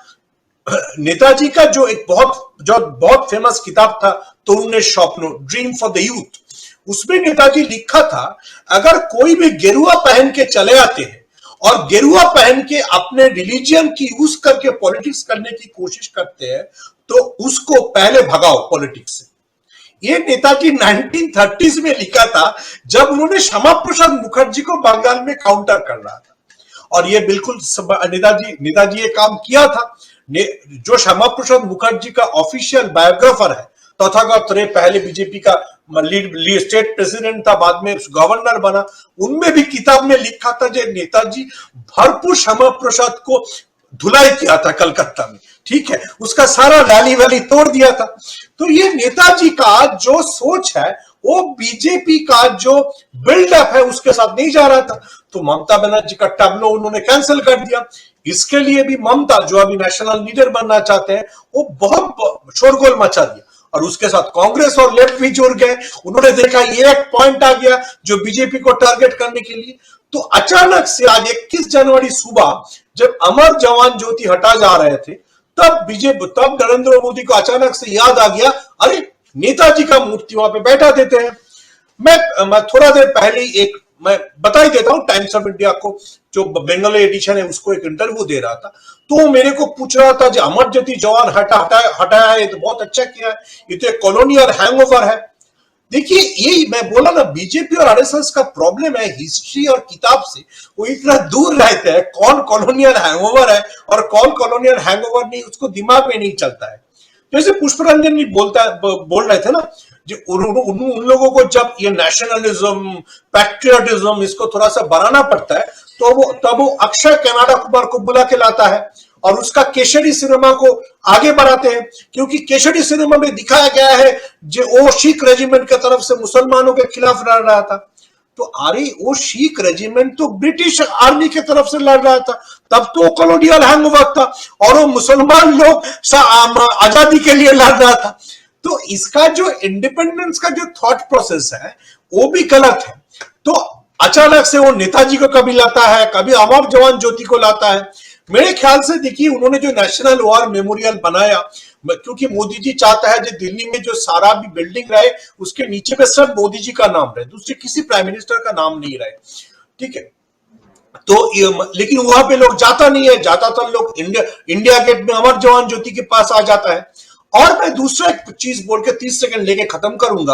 नेताजी का जो एक बहुत फेमस किताब था, तरुण स्वप्न, ड्रीम फॉर द यूथ, उसमें नेताजी लिखा था, अगर कोई भी गेरुआ पहन के चले आते हैं और गेरुआ पहन के अपने रिलीजियन की यूज करके पॉलिटिक्स करने की कोशिश करते हैं, तो उसको पहले भगाओ पॉलिटिक्स से। ये नेताजी 1930s में लिखा था, जब उन्होंने श्यामा प्रसाद मुखर्जी को बंगाल में काउंटर कर रहा था। और ये बिल्कुल नेताजी ये काम किया था। जो श्यामा प्रसाद मुखर्जी का ऑफिशियल बायोग्राफर है, तथागत रे, पहले बीजेपी का स्टेट प्रेसिडेंट था, बाद में गवर्नर बना, उनमें भी किताब में लिखा था जो नेताजी भरपूर श्यामा प्रसाद को धुलाई किया था कलकत्ता में, ठीक है, उसका सारा रैली वैली तोड़ दिया था। तो ये नेताजी का जो सोच है वो बीजेपी का जो बिल्डअप है उसके साथ नहीं जा रहा था। तो ममता बनर्जी का टैब्लो उन्होंने कैंसिल कर दिया। इसके लिए भी ममता जो अभी नेशनल लीडर बनना चाहते हैं वो बहुत शोरगोल मचा दिया, और उसके साथ कांग्रेस और लेफ्ट भी जुड़ गए। उन्होंने देखा ये एक पॉइंट आ गया जो बीजेपी को टारगेट करने के लिए। तो अचानक से आज 21 जनवरी सुबह जब अमर जवान ज्योति हटा जा रहे थे, तब नरेंद्र मोदी को अचानक से याद आ गया, अरे नेताजी का मूर्ति वहां पे बैठा देते हैं। मैं थोड़ा देर पहले मैं बता ही देता हूं, टाइम्स ऑफ इंडिया को जो बंगाली एडिशन है उसको एक इंटरव्यू दे रहा था, तो वो मेरे को पूछ रहा था, जो अमर ज्योति जवान हटाया है, ये तो बहुत अच्छा किया है, ये तो एक कॉलोनियल हैंगओवर है। देखिए, यही मैं बोला ना, बीजेपी और आरएसएस का प्रॉब्लम है हिस्ट्री और किताब से, वो इतना दूर रहते हैं, कौन कॉलोनियल हैंगओवर है और कौन कॉलोनियल हैंगओवर नहीं, उसको दिमाग में नहीं चलता है। जैसे पुष्परंजन जी बोल रहे थे ना, जो उन लोगों को जब ये नेशनलिज्म, पैट्रियटिज्म इसको थोड़ा सा बढ़ाना पड़ता है, तब वो अक्षय कनाडा कुमार को बुला के लाता है और उसका केसरी सिनेमा को आगे बढ़ाते हैं, क्योंकि केसरी सिनेमा में दिखाया गया है जो वो सिख रेजिमेंट की तरफ से मुसलमानों के खिलाफ लड़ रहा था। तो अरे वो सिख रेजिमेंट तो ब्रिटिश आर्मी की तरफ से लड़ रहा था, तब तो कॉलोनियल हैंगओवर था, और वो मुसलमान लोग आजादी के लिए लड़ रहा था। तो इसका जो इंडिपेंडेंस का जो थॉट प्रोसेस है वो भी गलत है। तो अचानक से वो नेताजी को कभी लाता है, कभी अमर जवान ज्योति को लाता है। मेरे ख्याल से देखिए, उन्होंने जो नेशनल वॉर मेमोरियल बनाया, क्योंकि मोदी जी चाहता है जो दिल्ली में जो सारा भी बिल्डिंग रहे उसके नीचे पे सिर्फ मोदी जी का नाम रहे, दूसरे किसी प्राइम मिनिस्टर का नाम नहीं रहे, ठीक है। तो लेकिन वहां पे लोग जाता नहीं है, ज्यादातर लोग इंडिया गेट में अमर जवान ज्योति के पास आ जाता है। और मैं दूसरा एक चीज बोल के 30 सेकंड लेके खत्म करूंगा।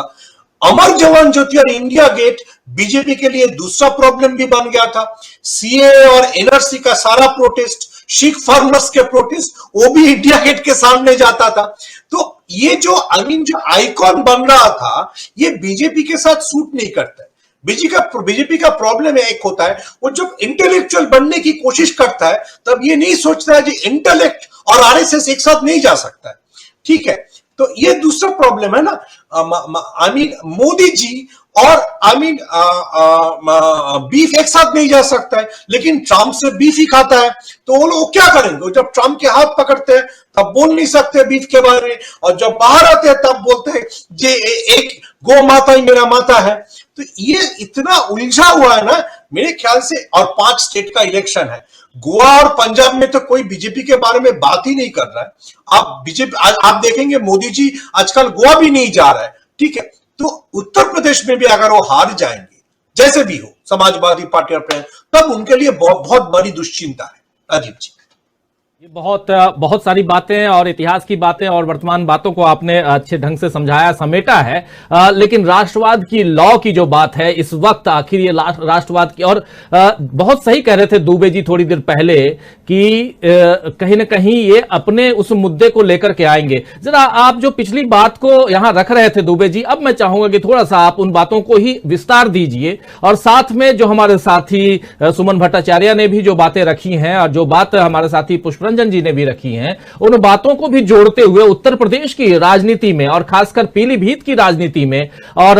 अमर जवान ज्योति और इंडिया गेट बीजेपी के लिए दूसरा प्रॉब्लम भी बन गया था। सीएए और एनआरसी का सारा प्रोटेस्ट, सिख फार्मर्स के प्रोटेस्ट, वो भी इंडिया गेट के सामने जाता था। तो ये जो जो आइकॉन बन रहा था, ये बीजेपी के साथ सूट नहीं करता है। बीजेपी का प्रॉब्लम एक होता है, वो जब इंटेलेक्चुअल बनने की कोशिश करता है तब ये नहीं सोचता है कि इंटेलेक्ट और आरएसएस एक साथ नहीं जा सकता है, ठीक है। तो ये दूसरा प्रॉब्लम है ना। मोदी जी और बीफ एक साथ नहीं जा सकता है, लेकिन ट्रंप से बीफ ही खाता है। तो वो लोग क्या करेंगे? जब ट्रंप के हाथ पकड़ते हैं तब बोल नहीं सकते बीफ के बारे में, और जब बाहर आते हैं तब बोलते हैं जे एक गो माता ही मेरा माता है। तो ये इतना उलझा हुआ है ना मेरे ख्याल से। और 5 स्टेट का इलेक्शन है, गोवा और पंजाब में तो कोई बीजेपी के बारे में बात ही नहीं कर रहा है। आप देखेंगे मोदी जी आजकल गोवा भी नहीं जा रहा है, ठीक है। तो उत्तर प्रदेश में भी अगर वो हार जाएंगे, जैसे भी हो, समाजवादी पार्टी और तब उनके लिए बहुत बड़ी दुश्चिंता है। राजीव जी, ये बहुत सारी बातें और इतिहास की बातें और वर्तमान बातों को आपने अच्छे ढंग से समझाया, समेटा है। लेकिन राष्ट्रवाद की लॉ की जो बात है इस वक्त, आखिर ये राष्ट्रवाद की, और बहुत सही कह रहे थे दुबे जी थोड़ी देर पहले कि कहीं ना कहीं ये अपने उस मुद्दे को लेकर के आएंगे। जरा आप जो पिछली बात को यहां रख रहे थे दुबे जी, अब मैं चाहूंगा कि थोड़ा सा आप उन बातों को ही विस्तार दीजिए, और साथ में जो हमारे साथी सुमन भट्टाचार्य ने भी जो बातें रखी हैं और जो बात हमारे साथी पुष्परंजन जी ने भी रखी हैं, उन बातों को भी जोड़ते हुए उत्तर प्रदेश की राजनीति में और खासकर पीलीभीत की राजनीति में, और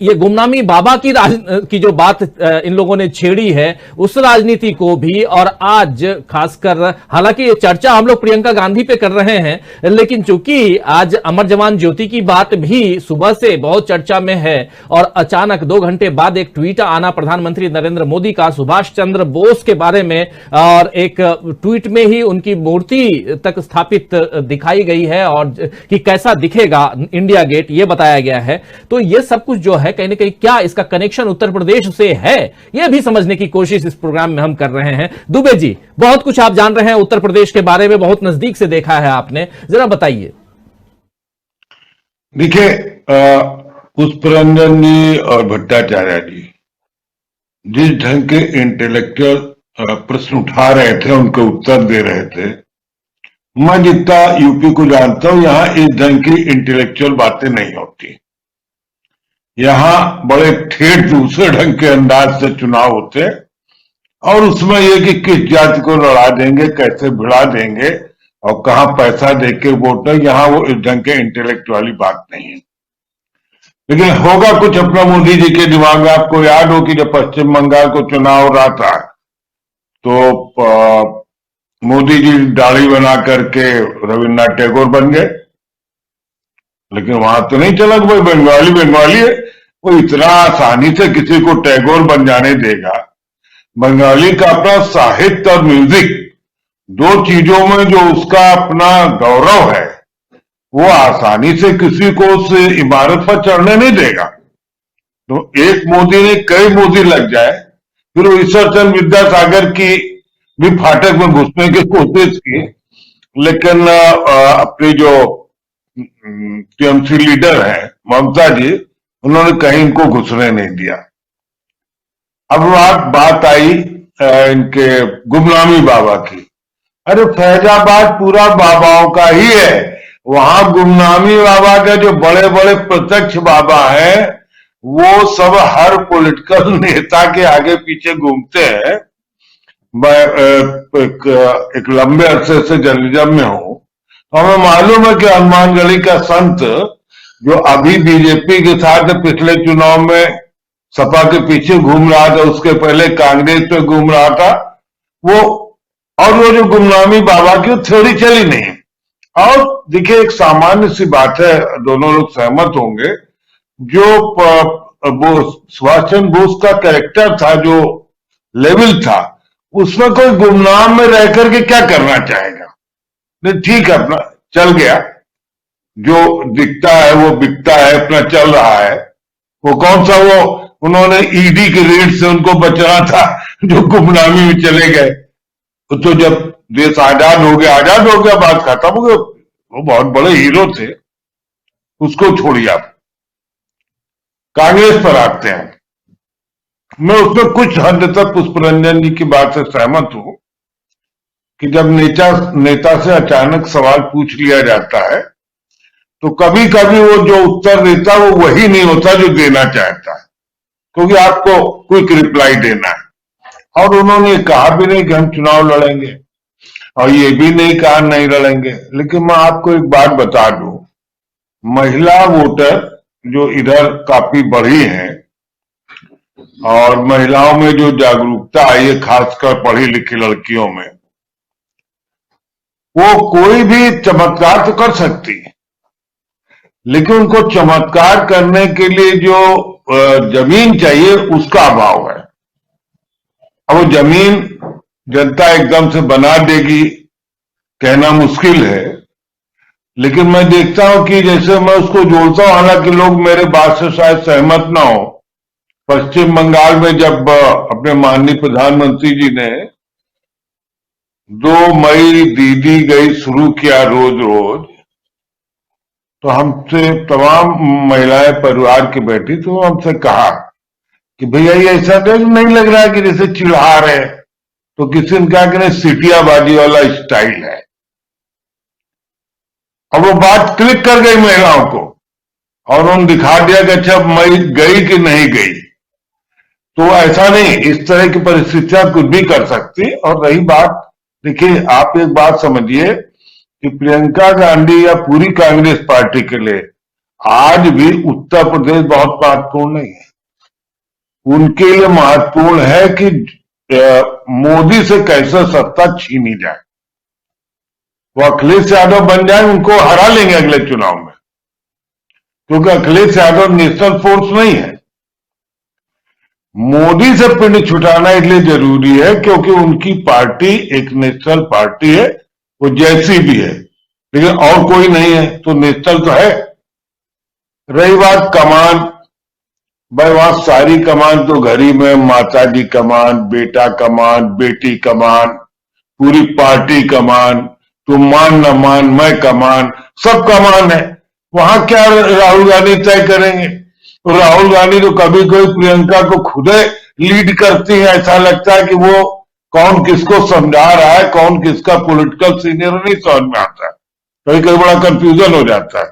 ये गुमनामी बाबा की जो बात इन लोगों ने छेड़ी है उस राजनीति को भी, और आज खासकर, हालांकि ये चर्चा हम लोग प्रियंका गांधी पे कर रहे हैं, लेकिन चूंकि आज अमर जवान ज्योति की बात भी सुबह से बहुत चर्चा में है, और अचानक 2 घंटे बाद एक ट्वीट आना प्रधानमंत्री नरेंद्र मोदी का सुभाष चंद्र बोस के बारे में, और एक ट्वीट में ही उनकी मूर्ति तक स्थापित दिखाई गई है, और कि कैसा दिखेगा इंडिया गेट ये बताया गया है। तो ये सब कुछ जो है कहीं ना कहीं क्या इसका कनेक्शन उत्तर प्रदेश से है, ये भी समझने की कोशिश इस प्रोग्राम में हम कर रहे हैं। दुबे जी, बहुत कुछ आप जान रहे हैं उत्तर प्रदेश के बारे में, बहुत नजदीक से देखा है आपने, जरा बताइए। देखिए, पुष्परंजन जी और भट्टाचार्य जी जिस ढंग के इंटेलेक्चुअल प्रश्न उठा रहे थे, उनके उत्तर दे रहे थे, मैं जितना यूपी को जानता हूं यहां इस ढंग की इंटेलेक्चुअल बातें नहीं होती। यहाँ बड़े ठेठ दूसरे ढंग के अंदाज से चुनाव होते हैं और उसमें ये कि किस जाति को लड़ा देंगे, कैसे भिड़ा देंगे और कहाँ पैसा देके वोट है, यहाँ वो इस ढंग के इंटेलेक्ट वाली बात नहीं है। लेकिन होगा कुछ अपना मोदी जी के दिमाग में। आपको याद हो कि जब पश्चिम बंगाल को चुनाव हो रहा था तो मोदी जी दाढ़ी बना करके रविन्द्रनाथ टैगोर बन गए, लेकिन वहां तो नहीं चला कि भाई बंगाली बंगाली है, वो इतना आसानी से किसी को टैगोर बन जाने देगा। बंगाली का अपना साहित्य और म्यूजिक, दो चीजों में जो उसका अपना गौरव है, वो आसानी से किसी को उस इमारत पर चढ़ने नहीं देगा। तो एक मोदी ने कई मोदी लग जाए, फिर वो ईश्वर चंद्र विद्यासागर की भी फाटक में घुसने की कोशिश की, लेकिन अपनी जो टीएमसी लीडर है ममता जी, उन्होंने कहीं इनको घुसने नहीं दिया। अब बात आई इनके गुमनामी बाबा की। अरे फैजाबाद पूरा बाबाओं का ही है, वहां गुमनामी बाबा के जो बड़े बड़े प्रत्यक्ष बाबा हैं वो सब हर पॉलिटिकल नेता के आगे पीछे घूमते हैं। मैं एक लंबे अरसे से जर्नलिज्म में हूं, तो हमें मालूम है कि हनुमानगढ़ी का संत जो अभी बीजेपी के साथ पिछले चुनाव में सपा के पीछे घूम रहा था, उसके पहले कांग्रेस पे घूम रहा था, वो और वो जो गुमनामी बाबा की थ्योरी चली नहीं। और देखिए एक सामान्य सी बात है, दोनों लोग सहमत होंगे, जो वो सुभाष चंद्र बोस का कैरेक्टर था, जो लेवल था, उसमें कोई गुमनाम में रह करके क्या करना चाहेगा। नहीं ठीक है, अपना चल गया, जो दिखता है वो बिकता है, अपना चल रहा है। वो कौन सा वो उन्होंने ईडी के रेड से उनको बचना था जो गुमनामी में चले गए। तो जब देश आजाद हो गया, बात खत्म हो गया। वो बहुत बड़े हीरो थे, उसको छोड़िए आप। कांग्रेस पर आते हैं। मैं उसमें कुछ हद तक पुष्परंजन जी की बात से सहमत हूं कि जब नेता से अचानक सवाल पूछ लिया जाता है तो कभी कभी वो जो उत्तर देता है वो वही नहीं होता जो देना चाहता है, क्योंकि आपको क्विक रिप्लाई देना है। और उन्होंने कहा भी नहीं कि हम चुनाव लड़ेंगे, और ये भी नहीं कहा नहीं लड़ेंगे। लेकिन मैं आपको एक बात बता दूं, महिला वोटर जो इधर काफी बढ़ी है और महिलाओं में जो जागरूकता आई है, खासकर पढ़ी लिखी लड़कियों में, वो कोई भी चमत्कार तो कर सकती है, लेकिन उनको चमत्कार करने के लिए जो जमीन चाहिए उसका अभाव है। अब वो जमीन जनता एकदम से बना देगी कहना मुश्किल है, लेकिन मैं देखता हूं कि जैसे मैं उसको जोड़ता हूं, हालांकि लोग मेरे बात से शायद सहमत ना हो। पश्चिम बंगाल में जब अपने माननीय प्रधानमंत्री जी ने 2 मई दीदी गई शुरू किया रोज रोज, तो हमसे तमाम महिलाएं परिवार की बैठी तो हमसे कहा कि भैया ये ऐसा नहीं लग रहा है कि जैसे चिढ़ा रहे, तो किसी ने कहा कि नहीं सीटियाबाजी वाला स्टाइल है। अब वो बात क्लिक कर गई महिलाओं को और उन्होंने दिखा दिया कि अच्छा मई गई कि नहीं गई। तो ऐसा नहीं, इस तरह की परिस्थितियां कुछ भी कर सकती। और रही बात, देखिए आप एक बात समझिए कि प्रियंका गांधी या पूरी कांग्रेस पार्टी के लिए आज भी उत्तर प्रदेश बहुत महत्वपूर्ण नहीं है। उनके लिए महत्वपूर्ण है कि मोदी से कैसे सत्ता छीनी जाए। वो अखिलेश यादव बन जाए, उनको हरा लेंगे अगले चुनाव में, क्योंकि अखिलेश यादव नेशनल फोर्स नहीं है। मोदी से पिंड छुटाना इसलिए जरूरी है क्योंकि उनकी पार्टी एक नेशनल पार्टी है, वो जैसी भी है, लेकिन और कोई नहीं है, तो नेशनल तो है। रही बात कमान, भाई वहां सारी कमान तो घर ही में, माता जी कमान, बेटा कमान, बेटी कमान, पूरी पार्टी कमान, तुम मान न मान मैं कमान, सब कमान है। वहां क्या राहुल गांधी तय करेंगे? तो राहुल गांधी तो कभी कोई प्रियंका को खुद लीड करती है, ऐसा लगता है कि वो कौन किसको समझा रहा है, कौन किसका पॉलिटिकल सीनियर नहीं समझ में आता है, कभी कभी बड़ा कंफ्यूजन हो जाता है।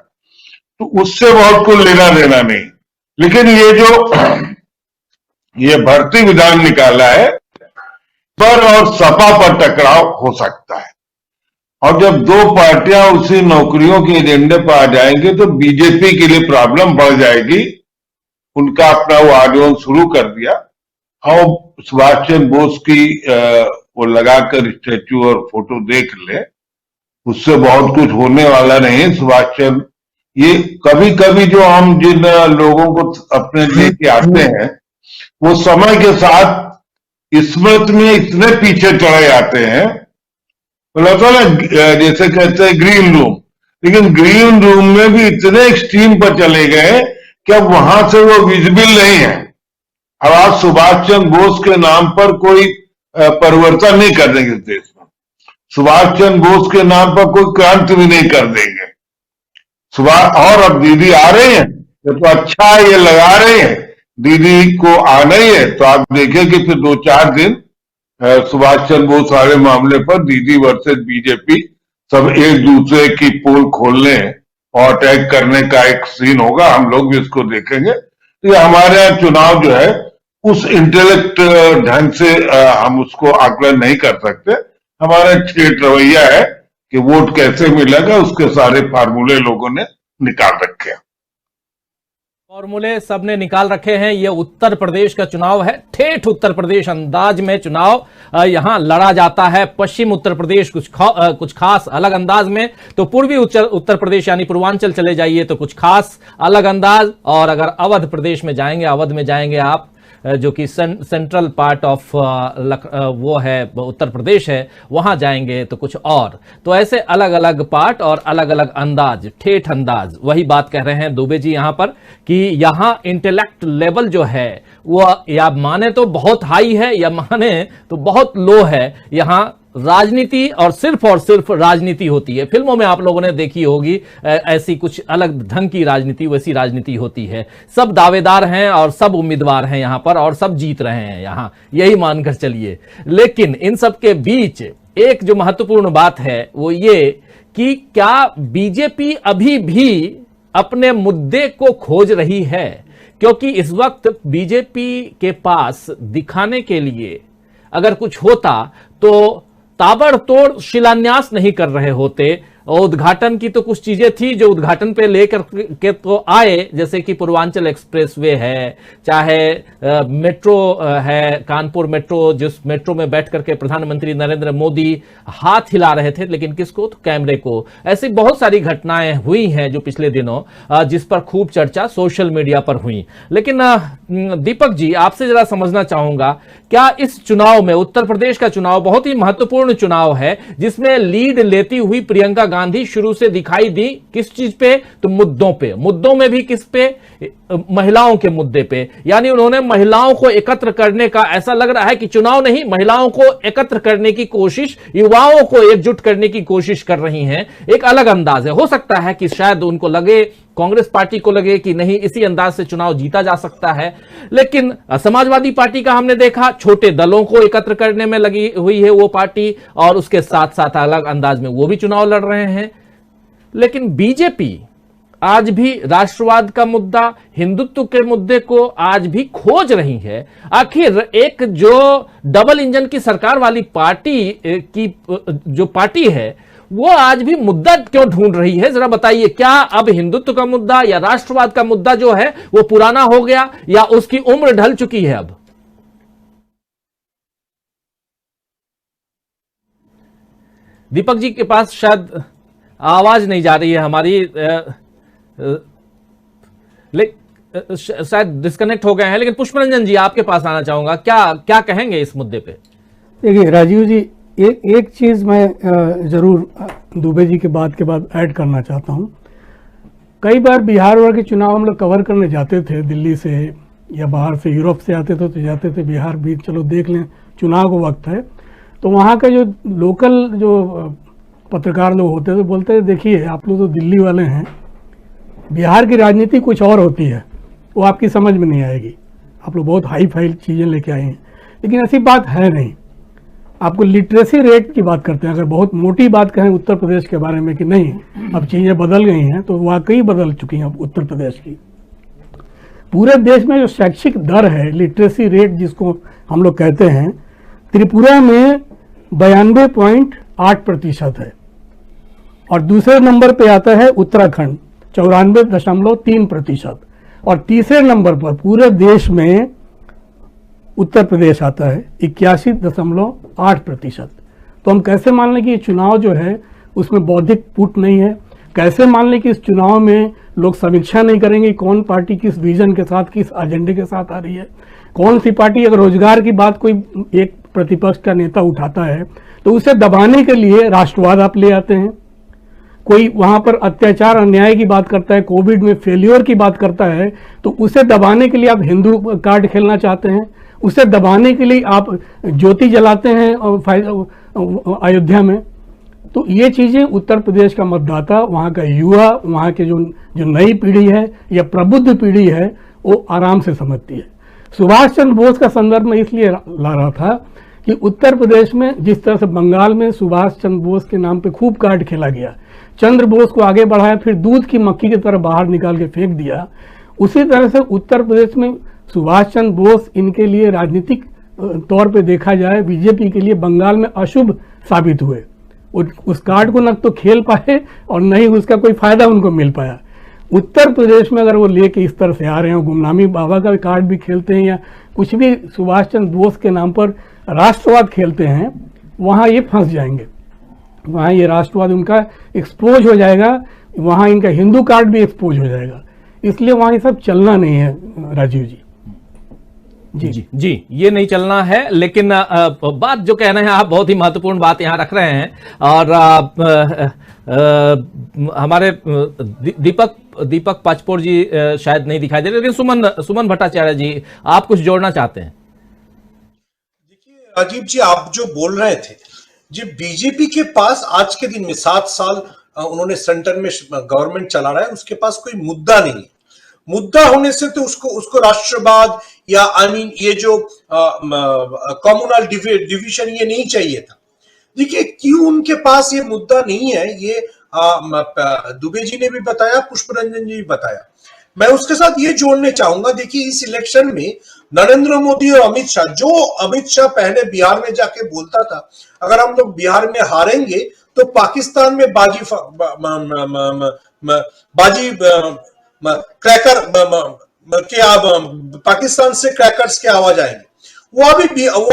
तो उससे बहुत कुछ लेना देना नहीं। लेकिन ये जो ये भर्ती विधान निकाला है पर और सपा पर टकराव हो सकता है, और जब दो पार्टियां उसी नौकरियों के एजेंडे पर आ जाएंगे तो बीजेपी के लिए प्रॉब्लम बढ़ जाएगी। उनका अपना वो आंदोलन शुरू कर दिया और सुभाष चंद्र बोस की वो लगाकर स्टैचू और फोटो देख ले, उससे बहुत कुछ होने वाला नहीं। सुभाष चंद्र, ये कभी कभी जो हम जिन लोगों को अपने लेके आते हैं वो समय के साथ स्मृति में इतने पीछे चले जाते हैं, बोला ना जैसे कहते हैं ग्रीन रूम, लेकिन ग्रीन रूम में भी इतने एक्सट्रीम पर चले गए कि अब वहां से वो विजिबल नहीं है। अब आज सुभाष चंद्र बोस के नाम पर कोई परिवर्तन नहीं कर देंगे देश में, सुभाष चंद्र बोस के नाम पर कोई क्रांति भी नहीं कर देंगे। और अब दीदी आ रही है, ये तो अच्छा है, ये लगा रहे हैं, दीदी को आना ही है, तो आप देखें कि फिर 2-4 दिन सुभाष चंद्र बोस वाले मामले पर दीदी वर्सेस बीजेपी सब एक दूसरे की पोल खोलने और अटैक करने का एक सीन होगा, हम लोग भी इसको देखेंगे। तो ये हमारे यहाँ चुनाव जो है उस इंटेलेक्ट ढंग से हम उसको आकलन नहीं कर सकते। हमारा ठेठ रवैया है कि वोट कैसे मिलेगा, उसके सारे फार्मूले लोगों ने निकाल रखे हैं। फॉर्मूले सबने निकाल रखे हैं। ये उत्तर प्रदेश का चुनाव है, ठेठ उत्तर प्रदेश अंदाज में चुनाव यहां लड़ा जाता है। पश्चिम उत्तर प्रदेश कुछ खास अलग अंदाज में, तो पूर्वी उत्तर प्रदेश यानी पूर्वांचल चले जाइए तो कुछ खास अलग अंदाज, और अगर अवध प्रदेश में जाएंगे, अवध में जाएंगे आप जो कि सेंट्रल पार्ट ऑफ वो है उत्तर प्रदेश है, वहां जाएंगे तो कुछ और। तो ऐसे अलग अलग पार्ट और अलग अलग अंदाज, ठेठ अंदाज। वही बात कह रहे हैं दुबे जी यहां पर कि यहां इंटेलेक्ट लेवल जो है वो या माने तो बहुत हाई है या माने तो बहुत लो है। यहां राजनीति और सिर्फ राजनीति होती है। फिल्मों में आप लोगों ने देखी होगी ऐसी कुछ अलग ढंग की राजनीति, वैसी राजनीति होती है। सब दावेदार हैं और सब उम्मीदवार हैं यहां पर, और सब जीत रहे हैं यहां, यही मानकर चलिए। लेकिन इन सब के बीच एक जो महत्वपूर्ण बात है वो ये कि क्या बीजेपी अभी भी अपने मुद्दे को खोज रही है? क्योंकि इस वक्त बीजेपी के पास दिखाने के लिए अगर कुछ होता तो ताबड़तोड़ शिलान्यास नहीं कर रहे होते। और उद्घाटन की तो कुछ चीजें थी जो उद्घाटन पे लेकर के तो आए, जैसे कि पूर्वांचल एक्सप्रेसवे है, चाहे मेट्रो है, कानपुर मेट्रो, जिस मेट्रो में बैठ करके प्रधानमंत्री नरेंद्र मोदी हाथ हिला रहे थे, लेकिन किसको? तो कैमरे को। ऐसी बहुत सारी घटनाएं हुई हैं जो पिछले दिनों जिस पर खूब चर्चा सोशल मीडिया पर हुई। लेकिन दीपक जी, आपसे जरा समझना चाहूंगा, क्या इस चुनाव में, उत्तर प्रदेश का चुनाव बहुत ही महत्वपूर्ण चुनाव है जिसमें लीड लेती हुई प्रियंका गांधी शुरू से दिखाई दी, किस चीज पे? तो मुद्दों पे। मुद्दों में भी किस पे? महिलाओं के मुद्दे पे। यानी उन्होंने महिलाओं को एकत्र करने का, ऐसा लग रहा है कि चुनाव नहीं, महिलाओं को एकत्र करने की कोशिश, युवाओं को एकजुट करने की कोशिश कर रही हैं। एक अलग अंदाज है। हो सकता है कि शायद उनको लगे, कांग्रेस पार्टी को लगे कि नहीं, इसी अंदाज से चुनाव जीता जा सकता है। लेकिन समाजवादी पार्टी का हमने देखा, छोटे दलों को एकत्र करने में लगी हुई है वो पार्टी, और उसके साथ साथ अलग अंदाज में वो भी चुनाव लड़ रहे हैं। लेकिन बीजेपी आज भी राष्ट्रवाद का मुद्दा, हिंदुत्व के मुद्दे को आज भी खोज रही है। आखिर एक जो डबल इंजन की सरकार वाली पार्टी की जो पार्टी है वो आज भी मुद्दा क्यों ढूंढ रही है? जरा बताइए, क्या अब हिंदुत्व का मुद्दा या राष्ट्रवाद का मुद्दा जो है वो पुराना हो गया या उसकी उम्र ढल चुकी है? अब दीपक जी के पास शायद आवाज नहीं जा रही है हमारी, शायद डिस्कनेक्ट हो गए हैं। लेकिन पुष्परंजन जी, आपके पास आना चाहूंगा, क्या कहेंगे इस मुद्दे पे? देखिए राजीव जी, एक चीज मैं जरूर दुबे जी के बात के बाद ऐड करना चाहता हूं। कई बार बिहार वाले के चुनाव हम लोग कवर करने जाते थे, दिल्ली से या बाहर से, यूरोप से आते थे तो जाते थे बिहार भी, चलो देख लें, चुनाव का वक्त है। तो वहाँ का जो लोकल जो पत्रकार लोग होते थे बोलते थे, देखिए आप लोग तो दिल्ली वाले हैं, बिहार की राजनीति कुछ और होती है, वो आपकी समझ में नहीं आएगी, आप लोग बहुत हाई फाई चीज़ें लेके आए हैं। लेकिन ऐसी बात है नहीं। आपको लिटरेसी रेट की बात करते हैं, अगर बहुत मोटी बात कहें उत्तर प्रदेश के बारे में कि नहीं अब चीज़ें बदल गई हैं, तो वाकई बदल चुकी हैं उत्तर प्रदेश की। पूरे देश में जो शैक्षिक दर है, लिटरेसी रेट जिसको हम लोग कहते हैं, त्रिपुरा में 92.8% है और दूसरे नंबर पे आता है उत्तराखंड 94.3% और तीसरे नंबर पर पूरे देश में उत्तर प्रदेश आता है 81.8%। तो हम कैसे मान लें कि ये चुनाव जो है उसमें बौद्धिक पुट नहीं है? कैसे मान लें कि इस चुनाव में लोग समीक्षा नहीं करेंगे कौन पार्टी किस विजन के साथ, किस एजेंडे के साथ आ रही है? कौन सी पार्टी अगर रोजगार की बात कोई एक प्रतिपक्ष का नेता उठाता है तो उसे दबाने के लिए राष्ट्रवाद आप ले आते हैं। कोई वहां पर अत्याचार अन्याय की बात करता है, कोविड में फेल्योर की बात करता है, तो उसे दबाने के लिए आप हिंदू कार्ड खेलना चाहते हैं। उसे दबाने के लिए आप ज्योति जलाते हैं अयोध्या में। तो ये चीजें उत्तर प्रदेश का मतदाता, वहाँ का युवा, वहाँ के जो नई पीढ़ी है या प्रबुद्ध पीढ़ी है वो आराम से समझती है। सुभाष चंद्र बोस का संदर्भ में इसलिए ला रहा था कि उत्तर प्रदेश में जिस तरह से बंगाल में सुभाष चंद्र बोस के नाम पे खूब कार्ड खेला गया, चंद्र बोस को आगे बढ़ाया, फिर दूध की मक्खी की तरह बाहर निकाल के फेंक दिया, उसी तरह से उत्तर प्रदेश में सुभाष चंद्र बोस इनके लिए राजनीतिक तौर पे देखा जाए बीजेपी के लिए बंगाल में अशुभ साबित हुए। उस कार्ड को न तो खेल पाए और न ही उसका कोई फायदा उनको मिल पाया। उत्तर प्रदेश में अगर वो लेके इस तरह से आ रहे हैं, गुमनामी बाबा का कार्ड भी खेलते हैं या कुछ भी सुभाष चंद्र बोस के नाम पर राष्ट्रवाद खेलते हैं, वहाँ ये फंस जाएंगे, वहाँ ये राष्ट्रवाद उनका एक्सपोज हो जाएगा, वहाँ इनका हिंदू कार्ड भी एक्सपोज हो जाएगा। इसलिए वहाँ ये सब चलना नहीं है राजीव जी। जी, ये नहीं चलना है। लेकिन बात जो कह रहे हैं आप, बहुत ही महत्वपूर्ण बात यहां रख रहे हैं और हमारे दीपक पाचपोर जी शायद नहीं दिखाई दे रहे, लेकिन सुमन भट्टाचार्य जी आप कुछ जोड़ना चाहते हैं? देखिए राजीव जी, आप जो बोल रहे थे, जी बीजेपी के पास आज के दिन में 7 साल उन्होंने सेंटर में गवर्नमेंट चला रहा है, उसके पास कोई मुद्दा नहीं है। मुद्दा होने से तो उसको राष्ट्रवाद या ये जो कम्युनल डिवीजन ये नहीं चाहिए था। देखिए क्यों उनके पास ये मुद्दा नहीं है, ये दुबे जी ने भी बताया, पुष्परंजन जी भी बताया। मैं उसके साथ ये जोड़ने चाहूंगा, देखिए इस इलेक्शन में नरेंद्र मोदी और अमित शाह पहले बिहार में जाके बोलता था अगर हम लोग बिहार में हारेंगे तो पाकिस्तान में क्रैकर पाकिस्तान से क्रैकर्स की आवाज आएंगे। वो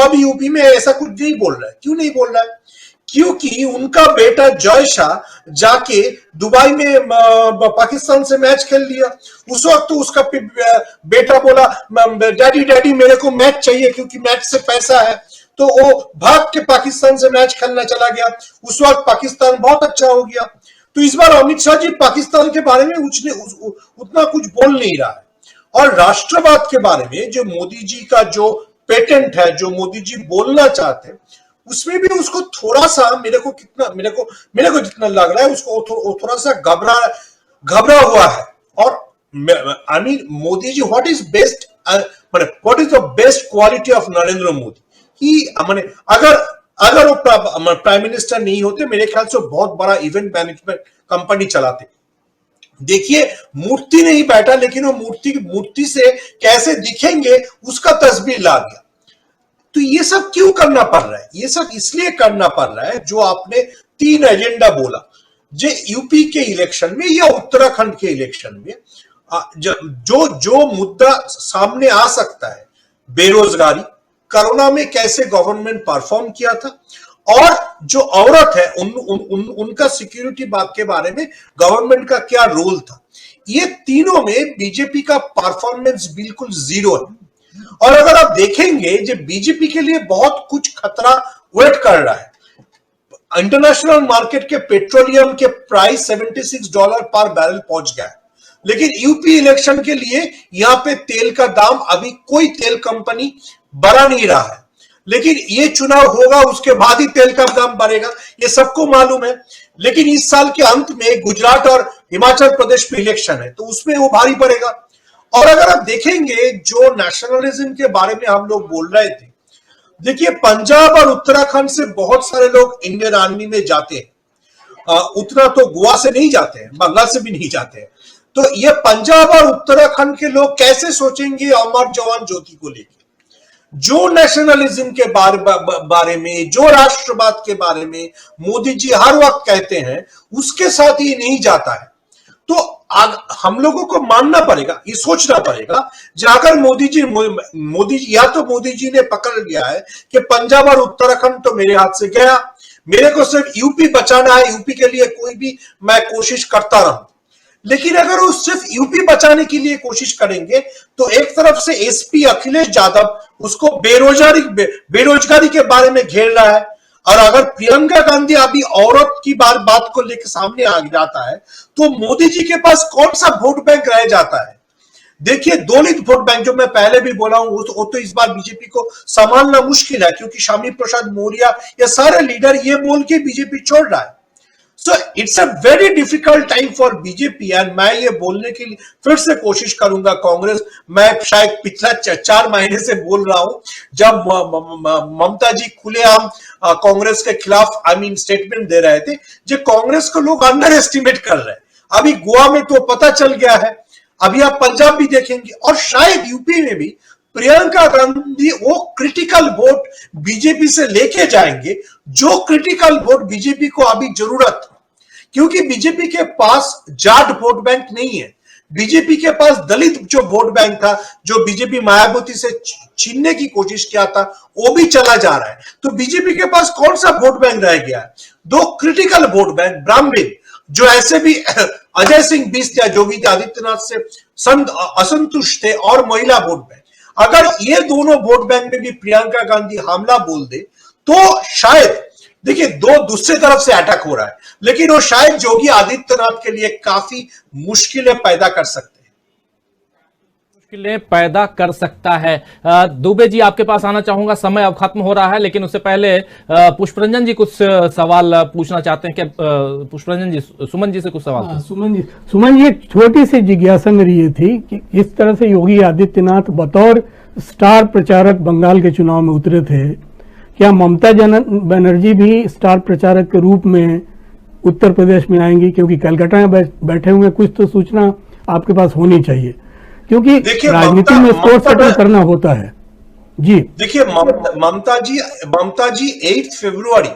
अभी यूपी में ऐसा कुछ नहीं बोल रहा है। क्यों नहीं बोल रहा है? क्योंकि उनका बेटा जय शाह जाके दुबई में पाकिस्तान से मैच खेल लिया। उस वक्त तो उसका बेटा बोला डैडी मेरे को मैच चाहिए क्योंकि मैच से पैसा है, तो वो भाग के पाकिस्तान से मैच खेलना चला गया। उस वक्त पाकिस्तान बहुत अच्छा हो गया। तो इस बार अमित शाह जी पाकिस्तान के बारे में उतना कुछ बोल नहीं रहा है। और राष्ट्रवाद के बारे में जो मोदी जी का जो पेटेंट है, जो मोदी जी बोलना चाहते हैं, उसमें भी उसको थोड़ा सा मेरे को जितना लग रहा है उसको थोड़ा सा घबरा हुआ है। और Modi ji what is the best quality of Narendra Modi ही, अगर वो प्राइम मिनिस्टर नहीं होते मेरे ख्याल से बहुत बड़ा इवेंट मैनेजमेंट कंपनी चलाते। देखिए मूर्ति नहीं बैठा, लेकिन वो मूर्ति से कैसे दिखेंगे उसका तस्वीर ला गया। तो ये सब क्यों करना पड़ रहा है? ये सब इसलिए करना पड़ रहा है जो आपने 3 एजेंडा बोला, जो यूपी के इलेक्शन में या उत्तराखंड के इलेक्शन में जो मुद्दा सामने आ सकता है, बेरोजगारी, कोरोना में कैसे गवर्नमेंट परफॉर्म किया था, और जो औरत है उनका सिक्योरिटी बात के बारे में गवर्नमेंट का क्या रोल था, ये तीनों में बीजेपी का परफॉर्मेंस बिल्कुल जीरो है। और अगर आप देखेंगे जो बीजेपी के लिए बहुत कुछ खतरा वेट कर रहा है। इंटरनेशनल मार्केट के पेट्रोलियम के प्राइस $76 पर बैरल पहुंच गया है, लेकिन यूपी इलेक्शन के लिए यहां पे तेल का दाम अभी कोई तेल कंपनी बढ़ा नहीं रहा है, लेकिन ये चुनाव होगा उसके बाद ही तेल का दाम बढ़ेगा, ये सबको मालूम है। लेकिन इस साल के अंत में गुजरात और हिमाचल प्रदेश में इलेक्शन है, तो उसमें वो भारी पड़ेगा। और अगर आप देखेंगे जो नेशनलिज्म के बारे में हम लोग बोल रहे थे, देखिए पंजाब और उत्तराखंड से बहुत सारे लोग इंडियन आर्मी में जाते हैं। उतना तो गोवा से नहीं जाते हैं, बंगाल से भी नहीं जाते हैं, तो ये पंजाब और उत्तराखंड के लोग कैसे सोचेंगे अमर जवान ज्योति को लेकर? जो नेशनलिज्म के बारे में, जो राष्ट्रवाद के बारे में मोदी जी हर वक्त कहते हैं, उसके साथ ये नहीं जाता है। तो हम लोगों को मानना पड़ेगा, ये सोचना पड़ेगा, जाकर मोदी जी या तो मोदी जी ने पकड़ लिया है कि पंजाब और उत्तराखंड तो मेरे हाथ से गया, मेरे को सिर्फ यूपी बचाना है, यूपी के लिए कोई भी मैं कोशिश करता रहूं। लेकिन अगर वो सिर्फ यूपी बचाने के लिए कोशिश करेंगे तो एक तरफ से एसपी अखिलेश यादव उसको बेरोजगारी के बारे में घेर रहा है, और अगर प्रियंका गांधी अभी औरत की बात को लेकर सामने आ जाता है तो मोदी जी के पास कौन सा वोट बैंक रह जाता है? देखिए, दलित वोट बैंक जो मैं पहले भी बोला हूं, वो तो इस बार बीजेपी को संभालना मुश्किल है, क्योंकि श्यामी प्रसाद मौर्य या सारे लीडर ये बोल के बीजेपी छोड़ रहा है। So it's a very difficult time for BJP. And मैं ये बोलने के लिए फिर से कोशिश करूंगा, कांग्रेस, मैं शायद पिछला 4 महीने से बोल रहा हूं, जब ममता जी खुलेआम कांग्रेस के खिलाफ स्टेटमेंट दे रहे थे, जो कांग्रेस को लोग अंडर एस्टिमेट कर रहे हैं। अभी गोवा में तो पता चल गया है, अभी आप पंजाब भी देखेंगे, और शायद यूपी में भी प्रियंका गांधी वो क्रिटिकल वोट बीजेपी से लेके जाएंगे, जो क्रिटिकल वोट बीजेपी को अभी जरूरत है, क्योंकि बीजेपी के पास जाट वोट बैंक नहीं है। बीजेपी के पास दलित जो वोट बैंक था, जो बीजेपी मायावती से छीनने की कोशिश किया था, वो भी चला जा रहा है। तो बीजेपी के पास कौन सा वोट बैंक रह गया है? 2 क्रिटिकल वोट बैंक, ब्राह्मण जो ऐसे भी अजय सिंह बिष्ट या योगी आदित्यनाथ से असंतुष्ट थे, और महिला वोट बैंक। अगर ये दोनों वोट बैंक में भी प्रियंका गांधी हमला बोल दे तो शायद, देखिए, 2 दूसरे तरफ से अटैक हो रहा है, लेकिन वो शायद योगी आदित्यनाथ के लिए काफी मुश्किलें पैदा कर सकते हैं। मुश्किलें पैदा कर सकता है। दुबे जी, आपके पास आना चाहूंगा, समय अब खत्म हो रहा है, लेकिन उससे पहले पुष्परंजन जी कुछ सवाल पूछना चाहते हैं क्या? पुष्परंजन जी, सुमन जी से कुछ सवाल। सुमन जी, एक छोटी सी जिज्ञासा मेरी ये थी कि इस तरह से योगी आदित्यनाथ बतौर स्टार प्रचारक बंगाल के चुनाव में उतरे थे, क्या ममता बनर्जी भी स्टार प्रचारक के रूप में उत्तर प्रदेश में आएंगी? क्योंकि कलकत्ता में बैठे हुए कुछ तो सूचना आपके पास होनी चाहिए, क्योंकि राजनीति में स्कोर सेटल करना होता है। जी देखिए, ममता जी 8 फरवरी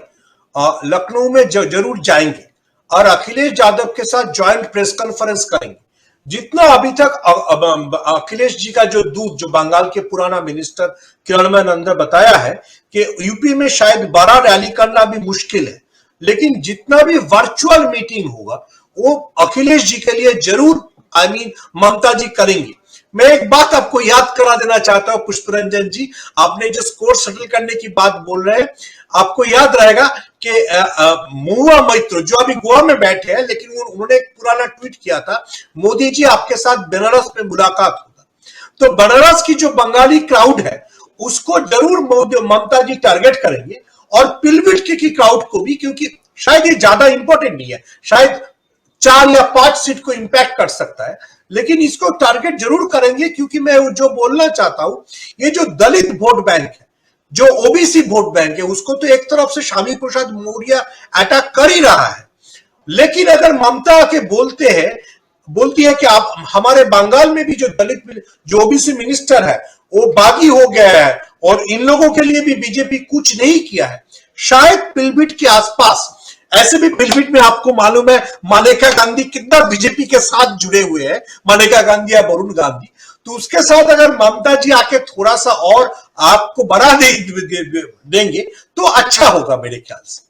लखनऊ में जरूर जाएंगे और अखिलेश यादव के साथ ज्वाइंट प्रेस कॉन्फ्रेंस करेंगे। जितना अभी तक अखिलेश जी का जो दूत, जो बंगाल के पुराना मिनिस्टर किरणमय ने बताया है कि यूपी में शायद बड़ा रैली करना भी मुश्किल है, लेकिन जितना भी वर्चुअल मीटिंग होगा वो अखिलेश जी के लिए जरूर ममता जी करेंगी। मैं एक बात आपको याद करा देना चाहता हूं पुष्परंजन जी, आपने जो स्कोर सेटल करने की बात बोल रहे हैं, आपको याद रहेगा कि महुआ मैत्रो जो अभी गोवा में बैठे हैं, लेकिन उन्होंने एक पुराना ट्वीट किया था, मोदी जी आपके साथ बनारस में मुलाकात होगा। तो बनारस की जो बंगाली क्राउड है उसको जरूर ममता जी टारगेट करेंगे, और पिलभिट की क्राउड को भी, क्योंकि शायद ये ज्यादा इंपॉर्टेंट नहीं है, शायद 4 या 5 सीट को इंपैक्ट कर सकता है, लेकिन इसको टारगेट जरूर करेंगे। क्योंकि मैं जो बोलना चाहता हूं, ये जो दलित वोट बैंक है, जो ओबीसी वोट बैंक है, उसको तो एक तरफ से श्यामी प्रसाद मौर्य अटैक कर ही रहा है, लेकिन अगर ममता के बोलती है कि आप हमारे बंगाल में भी जो दलित, जो ओबीसी मिनिस्टर है वो बागी हो गया है, और इन लोगों के लिए भी बीजेपी कुछ नहीं किया है, शायद पिलभिट के आसपास, ऐसे भी पिलभिट में आपको मालूम है मनेका गांधी कितना बीजेपी के साथ जुड़े हुए हैं, मनेका गांधी या वरुण गांधी, तो उसके साथ अगर ममता जी आके थोड़ा सा और आपको बढ़ा देंगे तो अच्छा होगा मेरे ख्याल से।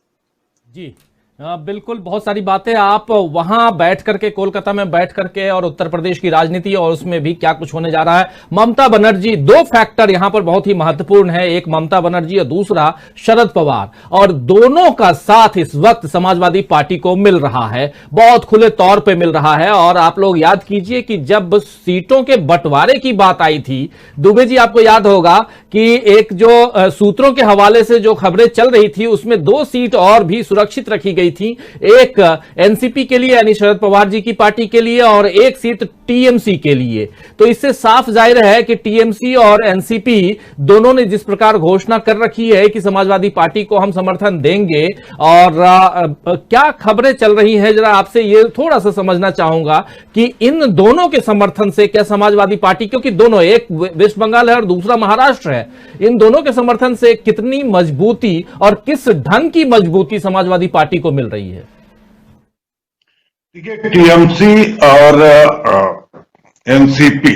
जी बिल्कुल, बहुत सारी बातें आप वहां बैठ करके, कोलकाता में बैठ करके, और उत्तर प्रदेश की राजनीति और उसमें भी क्या कुछ होने जा रहा है। ममता बनर्जी, 2 फैक्टर यहां पर बहुत ही महत्वपूर्ण है, एक ममता बनर्जी और दूसरा शरद पवार, और दोनों का साथ इस वक्त समाजवादी पार्टी को मिल रहा है, बहुत खुले तौर पे मिल रहा है। और आप लोग याद कीजिए कि जब सीटों के बंटवारे की बात आई थी, दुबे जी आपको याद होगा कि एक जो सूत्रों के हवाले से जो खबरें चल रही थी, उसमें 2 सीट और भी सुरक्षित रखी गई गई थी, एक एनसीपी के लिए यानी शरद पवार जी की पार्टी के लिए और एक सीट टीएमसी के लिए। तो इससे साफ जाहिर है कि टीएमसी और एनसीपी दोनों ने जिस प्रकार घोषणा कर रखी है कि समाजवादी पार्टी को हम समर्थन देंगे, और क्या खबरें चल रही हैं जरा आपसे ये थोड़ा सा समझना चाहूंगा कि इन दोनों के समर्थन से क्या समाजवादी पार्टी, क्योंकि दोनों, एक वेस्ट बंगाल है और दूसरा महाराष्ट्र है, इन दोनों के समर्थन से कितनी मजबूती और किस ढंग की मजबूती समाजवादी पार्टी को मिल रही है? देखिए, टीएमसी और एनसीपी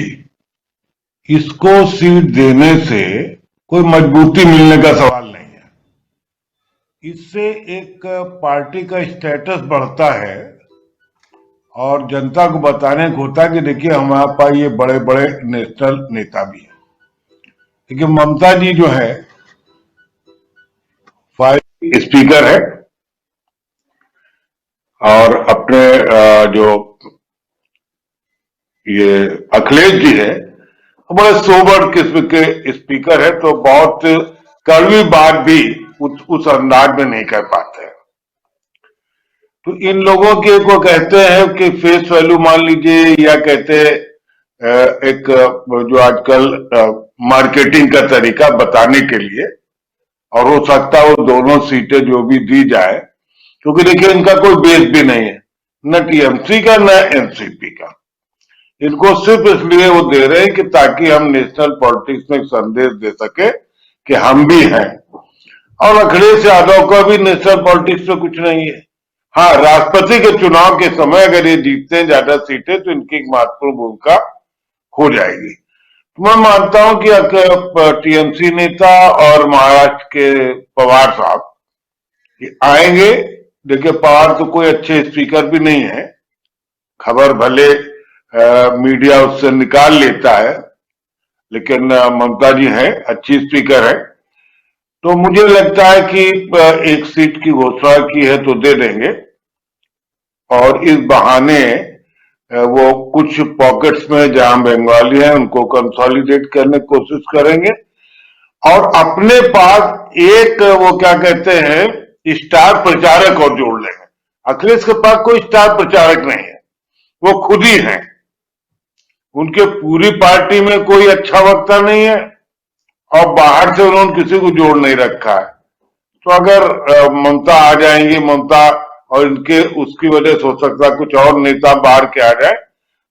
इसको सीट देने से कोई मजबूती मिलने का सवाल नहीं है। इससे एक पार्टी का स्टेटस बढ़ता है और जनता को बताने को होता है कि देखिए हमारे पास ये बड़े बड़े नेशनल नेता भी हैं। देखिए, ममता जी जो है 5 स्पीकर है और अपने जो ये अखिलेश जी है बड़े सोबर किस्म के स्पीकर है, तो बहुत कड़वी बात भी उस अंदाज में नहीं कर पाते हैं। तो इन लोगों के को कहते हैं कि फेस वैल्यू मान लीजिए, या कहते हैं एक जो आजकल मार्केटिंग का तरीका बताने के लिए, और हो सकता है वो दोनों सीटें जो भी दी जाए, क्योंकि देखिए इनका कोई बेस भी नहीं है, न टीएमसी का न एनसीपी का। इनको सिर्फ इसलिए वो दे रहे हैं कि ताकि हम नेशनल पॉलिटिक्स में एक संदेश दे सके कि हम भी हैं। और अखिलेश यादव का भी नेशनल पॉलिटिक्स में कुछ नहीं है। हाँ, राष्ट्रपति के चुनाव के समय अगर ये जीतते हैं ज्यादा सीटें तो इनकी एक महत्वपूर्ण भूमिका हो जाएगी। तो मैं मानता हूं कि टीएमसी नेता और महाराष्ट्र के पवार साहब आएंगे। देखिए, पवार तो कोई अच्छे स्पीकर भी नहीं है, खबर भले मीडिया उससे निकाल लेता है, लेकिन ममता जी है, अच्छी स्पीकर है। तो मुझे लगता है कि एक सीट की घोषणा की है तो दे देंगे, और इस बहाने वो कुछ पॉकेट्स में जहां बंगाली हैं उनको कंसोलिडेट करने की कोशिश करेंगे, और अपने पास एक वो क्या कहते हैं स्टार प्रचारक और जोड़ लेंगे। अखिलेश के पास कोई स्टार प्रचारक नहीं है, वो खुद ही हैं। उनके पूरी पार्टी में कोई अच्छा वक्ता नहीं है और बाहर से उन्होंने किसी को जोड़ नहीं रखा है। तो अगर ममता आ जाएंगी, ममता और इनके उसकी वजह से हो सकता है कुछ और नेता बाहर के आ जाए,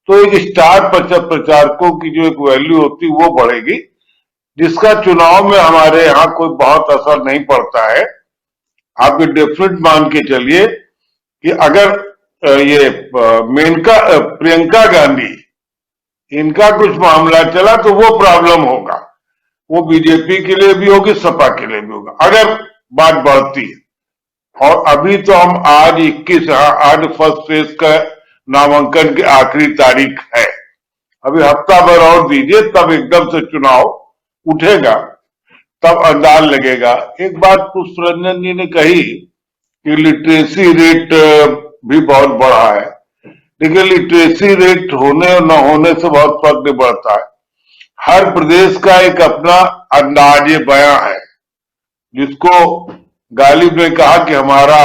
तो एक स्टार प्रचारकों की जो एक वैल्यू होती है वो बढ़ेगी, जिसका चुनाव में हमारे यहाँ कोई बहुत असर नहीं पड़ता है। आप ये डेफिनेट मान के चलिए कि अगर ये प्रियंका गांधी इनका कुछ मामला चला तो वो प्रॉब्लम होगा, वो बीजेपी के लिए भी होगी, सपा के लिए भी होगा, अगर बात बढ़ती है। और अभी तो हम आज 21 आज फर्स्ट फेज का नामांकन की आखिरी तारीख है, अभी हफ्ता भर और दीजिए, तब एकदम से चुनाव उठेगा, तब अंदाज लगेगा। एक बात पुष्परंजन जी ने कही कि लिटरेसी रेट भी बहुत बढ़ा है। देखिए, लिटरेसी रेट होने और न होने से बहुत फर्क नहीं पड़ता है। हर प्रदेश का एक अपना अंदाजे बयां है, जिसको गालिब ने कहा कि हमारा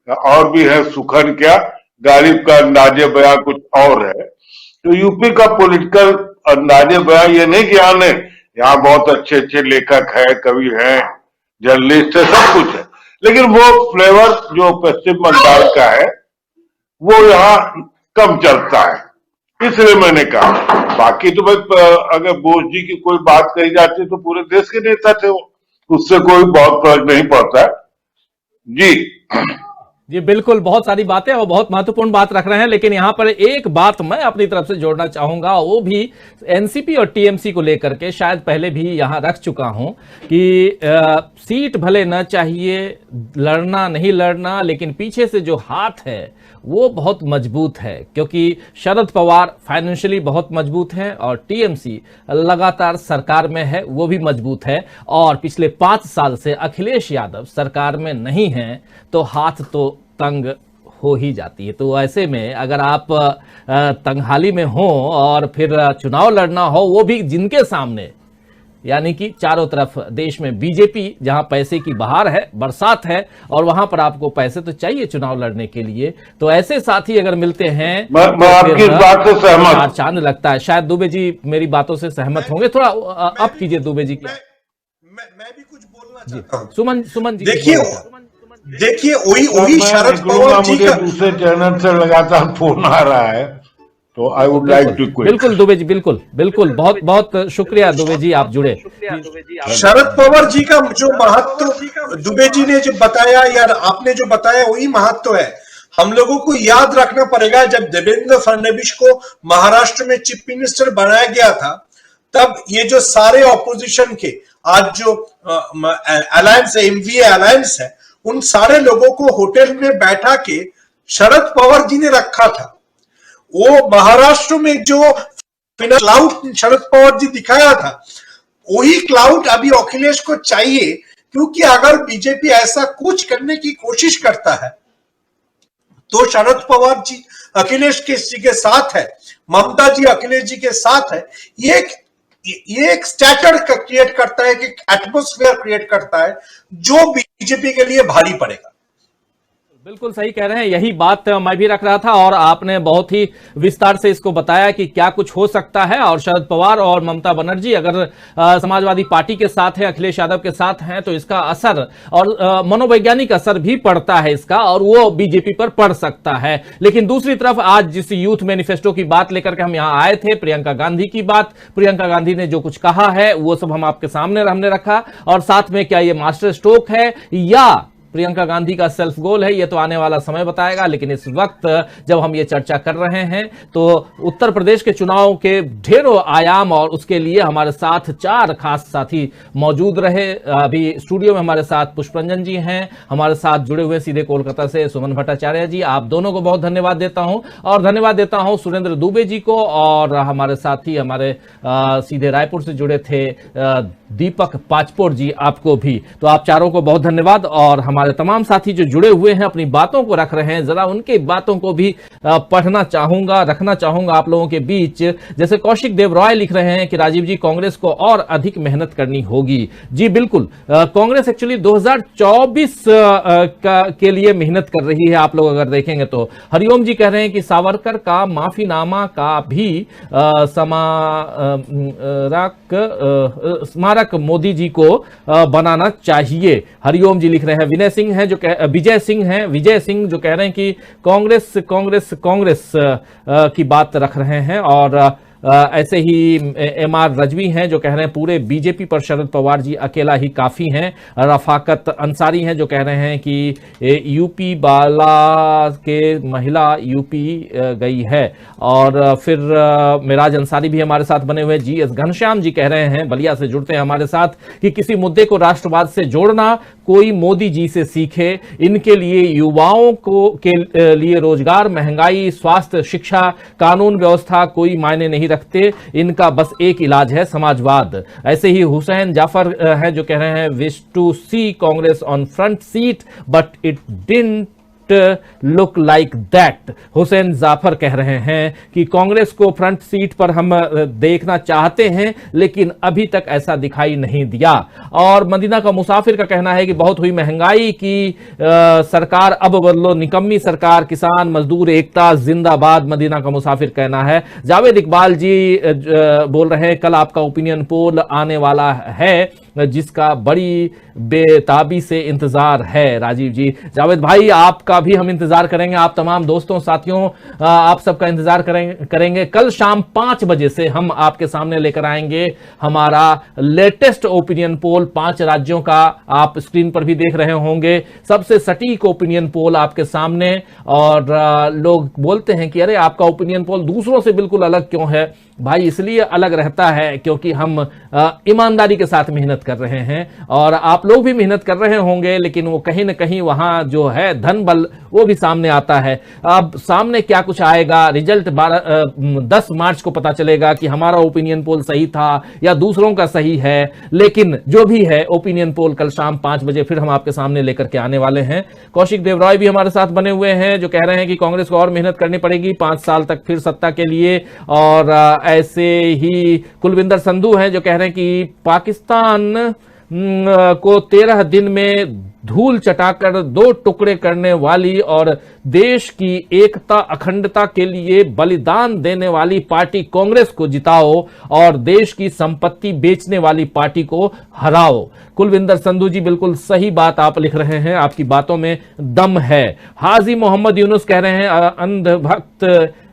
और भी है सुखन क्या, गालिब का अंदाजे बयां कुछ और है। तो यूपी का पॉलिटिकल अंदाजे बयां ये नहीं कि यहाँ बहुत अच्छे अच्छे लेखक है, कवि है, जर्नलिस्ट है, सब कुछ है, लेकिन वो फ्लेवर जो पश्चिम बंगाल का है वो यहाँ कम चलता है। इसलिए मैंने कहा, बाकी तो भाई अगर बोस जी की कोई बात कही जाती तो पूरे देश के नेता थे वो, उससे कोई बहुत फर्क नहीं पड़ता है। जी बिल्कुल, बहुत सारी बातें और बहुत महत्वपूर्ण बात रख रहे हैं, लेकिन यहां पर एक बात मैं अपनी तरफ से जोड़ना चाहूंगा, वो भी एनसीपी और टीएमसी को लेकर के शायद पहले भी यहां रख चुका हूं कि सीट भले न चाहिए, लड़ना नहीं लड़ना, लेकिन पीछे से जो हाथ है वो बहुत मजबूत है, क्योंकि शरद पवार फाइनेंशियली बहुत मजबूत हैं और टीएमसी लगातार सरकार में है, वो भी मजबूत है, और पिछले 5 साल से अखिलेश यादव सरकार में नहीं हैं, तो हाथ तो तंग हो ही जाती है। तो ऐसे में अगर आप तंगहाली में हो और फिर चुनाव लड़ना हो, वो भी जिनके सामने यानी कि चारों तरफ देश में बीजेपी, जहां पैसे की बहार है, बरसात है, और वहां पर आपको पैसे तो चाहिए चुनाव लड़ने के लिए। तो ऐसे साथी अगर मिलते हैं मैं आपकी इस बात से सहमत। चार चांद लगता है। शायद दुबे जी मेरी बातों से सहमत होंगे। थोड़ा अप कीजिए दुबे जी की। मैं भी कुछ बोलना चाहता हूं। सुमन जी देखिए वही शरद पवार जी मुझे का दूसरे चैनल से लगातार फोन आ रहा है, तो I would like to quit. बिल्कुल दुबे जी, बिल्कुल बिल्कुल, बहुत बहुत शुक्रिया दुबे जी, आप जुड़े। शरद पवार जी का जो महत्व दुबे जी ने जो बताया या आपने जो बताया वही महत्व है। हम लोगों को याद रखना पड़ेगा, जब देवेंद्र फडणवीस को महाराष्ट्र में चीफ मिनिस्टर बनाया गया था, तब ये जो सारे ऑपोजिशन के आज जो अलायंस है, एमवीए अलायंस है, उन सारे लोगों को होटल में बैठा के शरद पवार जी ने रखा था। वो महाराष्ट्र में जो क्लाउड शरद पवार जी दिखाया था, वही क्लाउड अभी अखिलेश को चाहिए, क्योंकि अगर बीजेपी ऐसा कुछ करने की कोशिश करता है तो शरद पवार जी अखिलेश जी के साथ है, ममता जी अखिलेश जी के साथ है। ये एक स्टैटर क्रिएट करता है, एक एटमॉस्फेयर क्रिएट करता है जो बीजेपी के लिए भारी पड़ेगा। बिल्कुल सही कह रहे हैं, यही बात मैं भी रख रहा था, और आपने बहुत ही विस्तार से इसको बताया कि क्या कुछ हो सकता है। और शरद पवार और ममता बनर्जी अगर समाजवादी पार्टी के साथ है, अखिलेश यादव के साथ हैं, तो इसका असर और मनोवैज्ञानिक असर भी पड़ता है इसका, और वो बीजेपी पर पड़ सकता है। लेकिन दूसरी तरफ आज जिस यूथ मैनिफेस्टो की बात लेकर के हम यहां आए थे, प्रियंका गांधी की बात, प्रियंका गांधी ने जो कुछ कहा है वो सब हम आपके सामने हमने रखा, और साथ में क्या ये मास्टर स्ट्रोक है या प्रियंका गांधी का सेल्फ गोल है, ये तो आने वाला समय बताएगा। लेकिन इस वक्त जब हम ये चर्चा कर रहे हैं तो उत्तर प्रदेश के चुनाव के ढेरों आयाम, और उसके लिए हमारे साथ चार खास साथी मौजूद रहे। अभी स्टूडियो में हमारे साथ पुष्परंजन जी हैं, हमारे साथ जुड़े हुए सीधे कोलकाता से सुमन भट्टाचार्य जी, आप दोनों को बहुत धन्यवाद देता हूं। और धन्यवाद देता हूं सुरेंद्र दुबे जी को, और हमारे साथी हमारे सीधे रायपुर से जुड़े थे दीपक पाचपोर जी, आपको भी। तो आप चारों को बहुत धन्यवाद। और हमारे तमाम साथी जो जुड़े हुए हैं, अपनी बातों को रख रहे हैं, जरा उनके बातों को भी पढ़ना चाहूंगा, रखना चाहूंगा आप लोगों के बीच। जैसे कौशिक देव रॉय लिख रहे हैं कि राजीव जी, कांग्रेस को और अधिक मेहनत करनी होगी। जी बिल्कुल, कांग्रेस एक्चुअली 2024 के लिए मेहनत कर रही है, आप लोग अगर देखेंगे तो। हरिओम जी कह रहे हैं कि सावरकर का माफीनामा का भी स्मारक मोदी जी को बनाना चाहिए, हरिओम जी लिख रहे हैं। विजय सिंह हैं जो कह रहे हैं कि कांग्रेस कांग्रेस कांग्रेस की बात रख रहे हैं। और ऐसे ही एमआर रजवी हैं जो कह रहे हैं पूरे बीजेपी पर शरद पवार जी अकेला ही काफी हैं। रफाकत अंसारी हैं जो कह रहे हैं कि यूपी बाला के महिला यूपी गई है। और फिर मिराज अंसारी भी हमारे साथ बने हुए। जीएस घनश्याम जी कह रहे हैं, बलिया से जुड़ते हैं हमारे साथ, कि किसी मुद्दे को राष्ट्रवाद से जोड़ना कोई मोदी जी से सीखे। इनके लिए युवाओं को के लिए रोजगार, महंगाई, स्वास्थ्य, शिक्षा, कानून व्यवस्था कोई मायने नहीं रखते, इनका बस एक इलाज है, समाजवाद। ऐसे ही हुसैन जाफर है जो कह रहे हैं, wish to see Congress on front seat but it didn't look like that. Hussain Jafar कह रहे हैं कि कांग्रेस को फ्रंट सीट पर हम देखना चाहते हैं, लेकिन अभी तक ऐसा दिखाई नहीं दिया। और मदीना का मुसाफिर का कहना है कि बहुत हुई महंगाई की सरकार, अब बदलो निकम्मी सरकार, किसान मजदूर एकता जिंदाबाद, मदीना का मुसाफिर कहना है। जावेद इकबाल जी बोल रहे हैं, कल आपका ओपिनियन पोल आने वाला है जिसका बड़ी बेताबी से इंतजार है। राजीव जी, जावेद भाई आपका भी हम इंतजार करेंगे, आप तमाम दोस्तों साथियों आप सबका इंतजार करेंगे। कल शाम 5 बजे से हम आपके सामने लेकर आएंगे हमारा लेटेस्ट ओपिनियन पोल, 5 राज्यों का आप स्क्रीन पर भी देख रहे होंगे, सबसे सटीक ओपिनियन पोल आपके सामने। और लोग बोलते हैं कि अरे आपका ओपिनियन पोल दूसरों से बिल्कुल अलग क्यों है? भाई इसलिए अलग रहता है क्योंकि हम ईमानदारी के साथ मेहनत कर रहे हैं, और आप लोग भी मेहनत कर रहे होंगे, लेकिन वो कहीं ना कहीं वहां जो है धन बल वो भी सामने आता है। अब सामने क्या कुछ आएगा, रिजल्ट 10 मार्च को पता चलेगा कि हमारा ओपिनियन पोल सही था या दूसरों का सही है। लेकिन जो भी है ओपिनियन पोल कल शाम 5 बजे फिर हम आपके सामने लेकर के आने वाले हैं। कौशिक देव रॉय भी हमारे साथ बने हुए हैं जो कह रहे हैं कि कांग्रेस को और मेहनत करनी पड़ेगी 5 साल तक फिर सत्ता के लिए। और ऐसे ही कुलविंदर संधू हैं जो कह रहे हैं कि पाकिस्तान को 13 दिन में धूल चटाकर 2 टुकड़े करने वाली और देश की एकता अखंडता के लिए बलिदान देने वाली पार्टी कांग्रेस को जिताओ और देश की संपत्ति बेचने वाली पार्टी को हराओ। कुलविंदर संधू जी, बिल्कुल सही बात आप लिख रहे हैं, आपकी बातों में दम है। हाजी मोहम्मद यूनुस कह रहे हैं अंधभक्त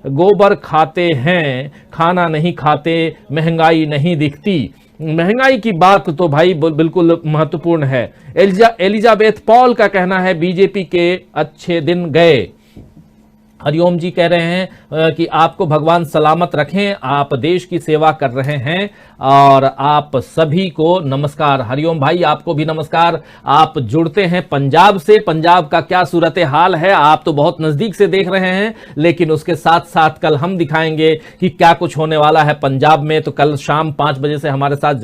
गोबर खाते हैं, खाना नहीं खाते, महंगाई नहीं दिखती। महंगाई की बात तो भाई बिल्कुल महत्वपूर्ण है। एलिजाबेथ पॉल का कहना है बीजेपी के अच्छे दिन गए। हरिओम जी कह रहे हैं कि आपको भगवान सलामत रखें, आप देश की सेवा कर रहे हैं और आप सभी को नमस्कार। हरिओम भाई, आपको भी नमस्कार। आप जुड़ते हैं पंजाब से, पंजाब का क्या सूरत हाल है आप तो बहुत नजदीक से देख रहे हैं, लेकिन उसके साथ साथ कल हम दिखाएंगे कि क्या कुछ होने वाला है पंजाब में। तो कल शाम 5 बजे से हमारे साथ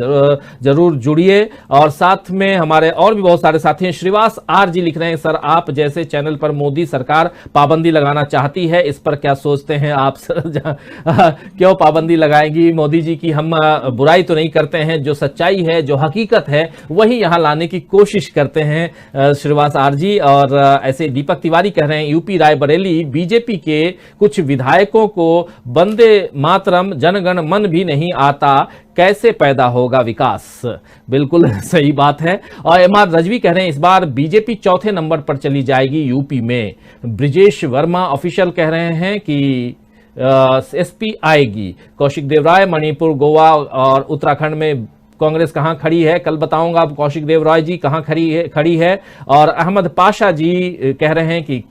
जरूर जुड़िए। और साथ में हमारे और भी बहुत सारे साथी हैं। श्रीवास आर जी लिख रहे हैं, सर आप जैसे चैनल पर मोदी सरकार पाबंदी लगाना चाहती है, इस पर क्या सोचते हैं आप सर? क्यों पाबंदी लगाएंगी मोदी जी की? हम बुराई तो नहीं करते हैं, जो सच्चाई है, जो हकीकत है, वही यहां लाने की कोशिश करते हैं श्रीवास आर जी। और ऐसे दीपक तिवारी कह रहे हैं यूपी रायबरेली बीजेपी के कुछ विधायकों को वंदे मातरम जनगण मन भी नहीं आता, कैसे पैदा होगा विकास? बिल्कुल सही बात है। और एमआर रजवी कह रहे हैं इस बार बीजेपी चौथे नंबर पर चली जाएगी यूपी में। ब्रिजेश वर्मा ऑफिशियल कह रहे हैं कि एसपी आएगी। कौशिक देवराय, मणिपुर, गोवा और उत्तराखंड में कांग्रेस कहां खड़ी है कल बताऊंगा। कौशिक देवराय जी कहां खड़ी है। और अहमद पाशा जी कह रहे हैं कि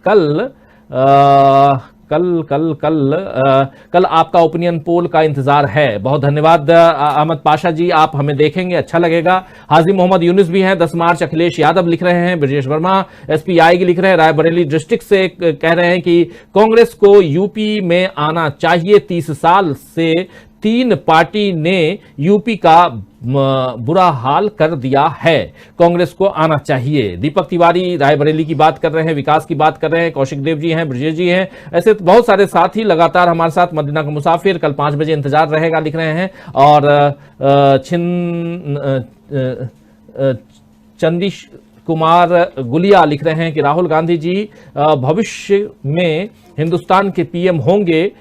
कल आपका ओपिनियन पोल का इंतजार है। बहुत धन्यवाद अहमद पाशा जी, आप हमें देखेंगे, अच्छा लगेगा। हाजी मोहम्मद यूनुस भी हैं। 10 मार्च अखिलेश यादव लिख रहे हैं। ब्रजेश वर्मा एसपी आएगी लिख रहे हैं। रायबरेली डिस्ट्रिक्ट से कह रहे हैं कि कांग्रेस को यूपी में आना चाहिए। 30 साल से 3 पार्टी ने यूपी का बुरा हाल कर दिया है, कांग्रेस को आना चाहिए। दीपक तिवारी रायबरेली की बात कर रहे हैं, विकास की बात कर रहे हैं। कौशिक देव जी हैं, ब्रजेश जी हैं, ऐसे बहुत सारे साथी लगातार हमारे साथ। मदीना का मुसाफिर कल 5 बजे इंतजार रहेगा लिख रहे हैं। और चंदीश कुमार गुलिया लिख रहे हैं कि राहुल गांधी जी भविष्य में हिंदुस्तान के पीएम होंगे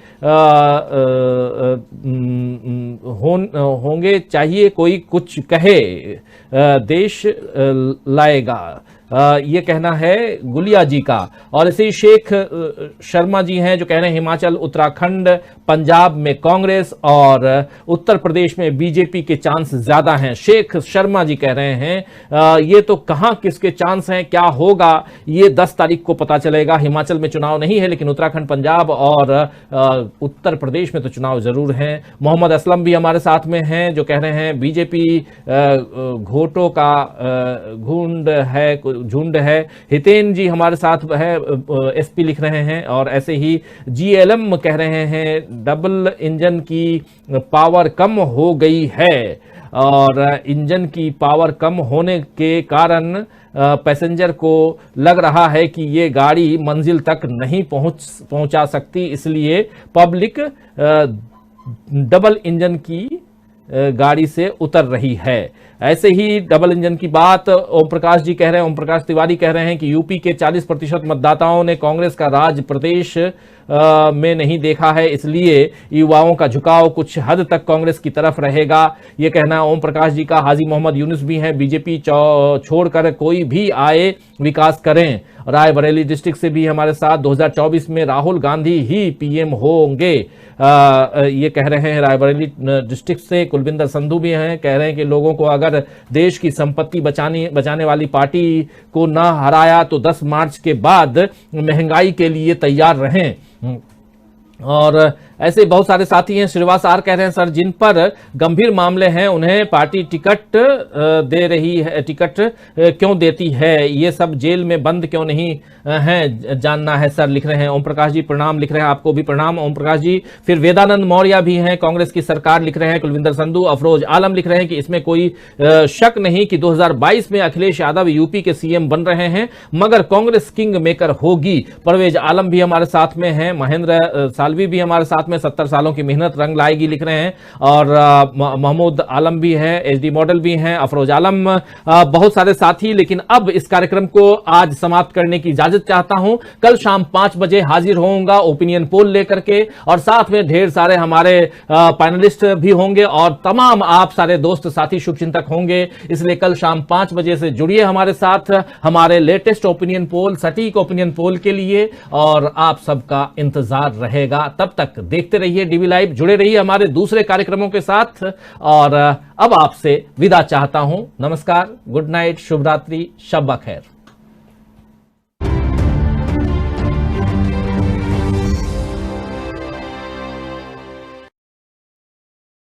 चाहिए कोई कुछ कहे देश लाएगा, ये कहना है गुलिया जी का। और ऐसे ही शेख शर्मा जी हैं जो कह रहे हैं हिमाचल, उत्तराखंड, पंजाब में कांग्रेस और उत्तर प्रदेश में बीजेपी के चांस ज्यादा हैं। शेख शर्मा जी कह रहे हैं ये तो कहां किसके चांस हैं, क्या होगा ये 10 तारीख को पता चलेगा। हिमाचल में चुनाव नहीं है लेकिन उत्तराखंड, पंजाब और उत्तर प्रदेश में तो चुनाव जरूर हैं। मोहम्मद असलम भी हमारे साथ में हैं जो कह रहे हैं बीजेपी घोटों का झुंड है। हितेन जी हमारे साथ है, एसपी लिख रहे हैं। और ऐसे ही जीएलएम कह रहे हैं डबल इंजन की पावर कम हो गई है और इंजन की पावर कम होने के कारण पैसेंजर को लग रहा है कि ये गाड़ी मंजिल तक नहीं पहुंचा सकती, इसलिए पब्लिक डबल इंजन की गाड़ी से उतर रही है। ऐसे ही डबल इंजन की बात ओम प्रकाश जी कह रहे हैं। ओम प्रकाश तिवारी कह रहे हैं कि यूपी के 40% मतदाताओं ने कांग्रेस का राज प्रदेश में नहीं देखा है, इसलिए युवाओं का झुकाव कुछ हद तक कांग्रेस की तरफ रहेगा, ये कहना है ओम प्रकाश जी का। हाजी मोहम्मद यूनुस भी हैं, बीजेपी छोड़कर कोई भी आए विकास करें। रायबरेली डिस्ट्रिक्ट से भी हमारे साथ 2024 में राहुल गांधी ही पीएम होंगे, ये कह रहे हैं रायबरेली डिस्ट्रिक्ट से। कुलविंदर संधू भी हैं, कह रहे हैं कि लोगों को अगर देश की संपत्ति बचाने वाली पार्टी को ना हराया तो 10 मार्च के बाद महंगाई के लिए तैयार रहें। और ऐसे बहुत सारे साथी हैं। श्रीवास आर कह रहे हैं सर जिन पर गंभीर मामले हैं उन्हें पार्टी टिकट दे रही है, टिकट क्यों देती है, ये सब जेल में बंद क्यों नहीं हैं, जानना है सर, लिख रहे हैं। ओम प्रकाश जी प्रणाम लिख रहे हैं, आपको भी प्रणाम ओम प्रकाश जी। फिर वेदानंद मौर्य भी हैं, कांग्रेस की सरकार लिख रहे हैं। कुलविंदर संधू, अफरोज आलम लिख रहे हैं कि इसमें कोई शक नहीं कि 2022 में अखिलेश यादव यूपी के सीएम बन रहे हैं, मगर कांग्रेस किंग मेकर होगी। परवेज आलम भी हमारे साथ में हैं, महेंद्र सालवी भी हमारे साथ में 70 सालों की मेहनत रंग लाएगी लिख रहे हैं। और महमूद आलम भी है, एचडी मॉडल भी हैं, अफरोज आलम, बहुत सारे साथी। लेकिन अब इस कार्यक्रम को आज समाप्त करने की इजाजत चाहता हूं। कल शाम 5 बजे हाजिर होऊंगा ओपिनियन पोल लेकर के, और साथ में ढेर सारे हमारे पैनलिस्ट भी होंगे और तमाम आप सारे दोस्त साथी शुभचिंतक होंगे। इसलिए कल शाम 5 बजे से जुड़िए हमारे साथ हमारे लेटेस्ट ओपिनियन पोल, सटीक ओपिनियन पोल के लिए, और आप सबका इंतजार रहेगा। तब तक देखते रहिए डीवी लाइव, जुड़े रहिए हमारे दूसरे कार्यक्रमों के साथ। और अब आपसे विदा चाहता हूं। नमस्कार, गुड नाइट, शुभ रात्रि, शब ब खैर।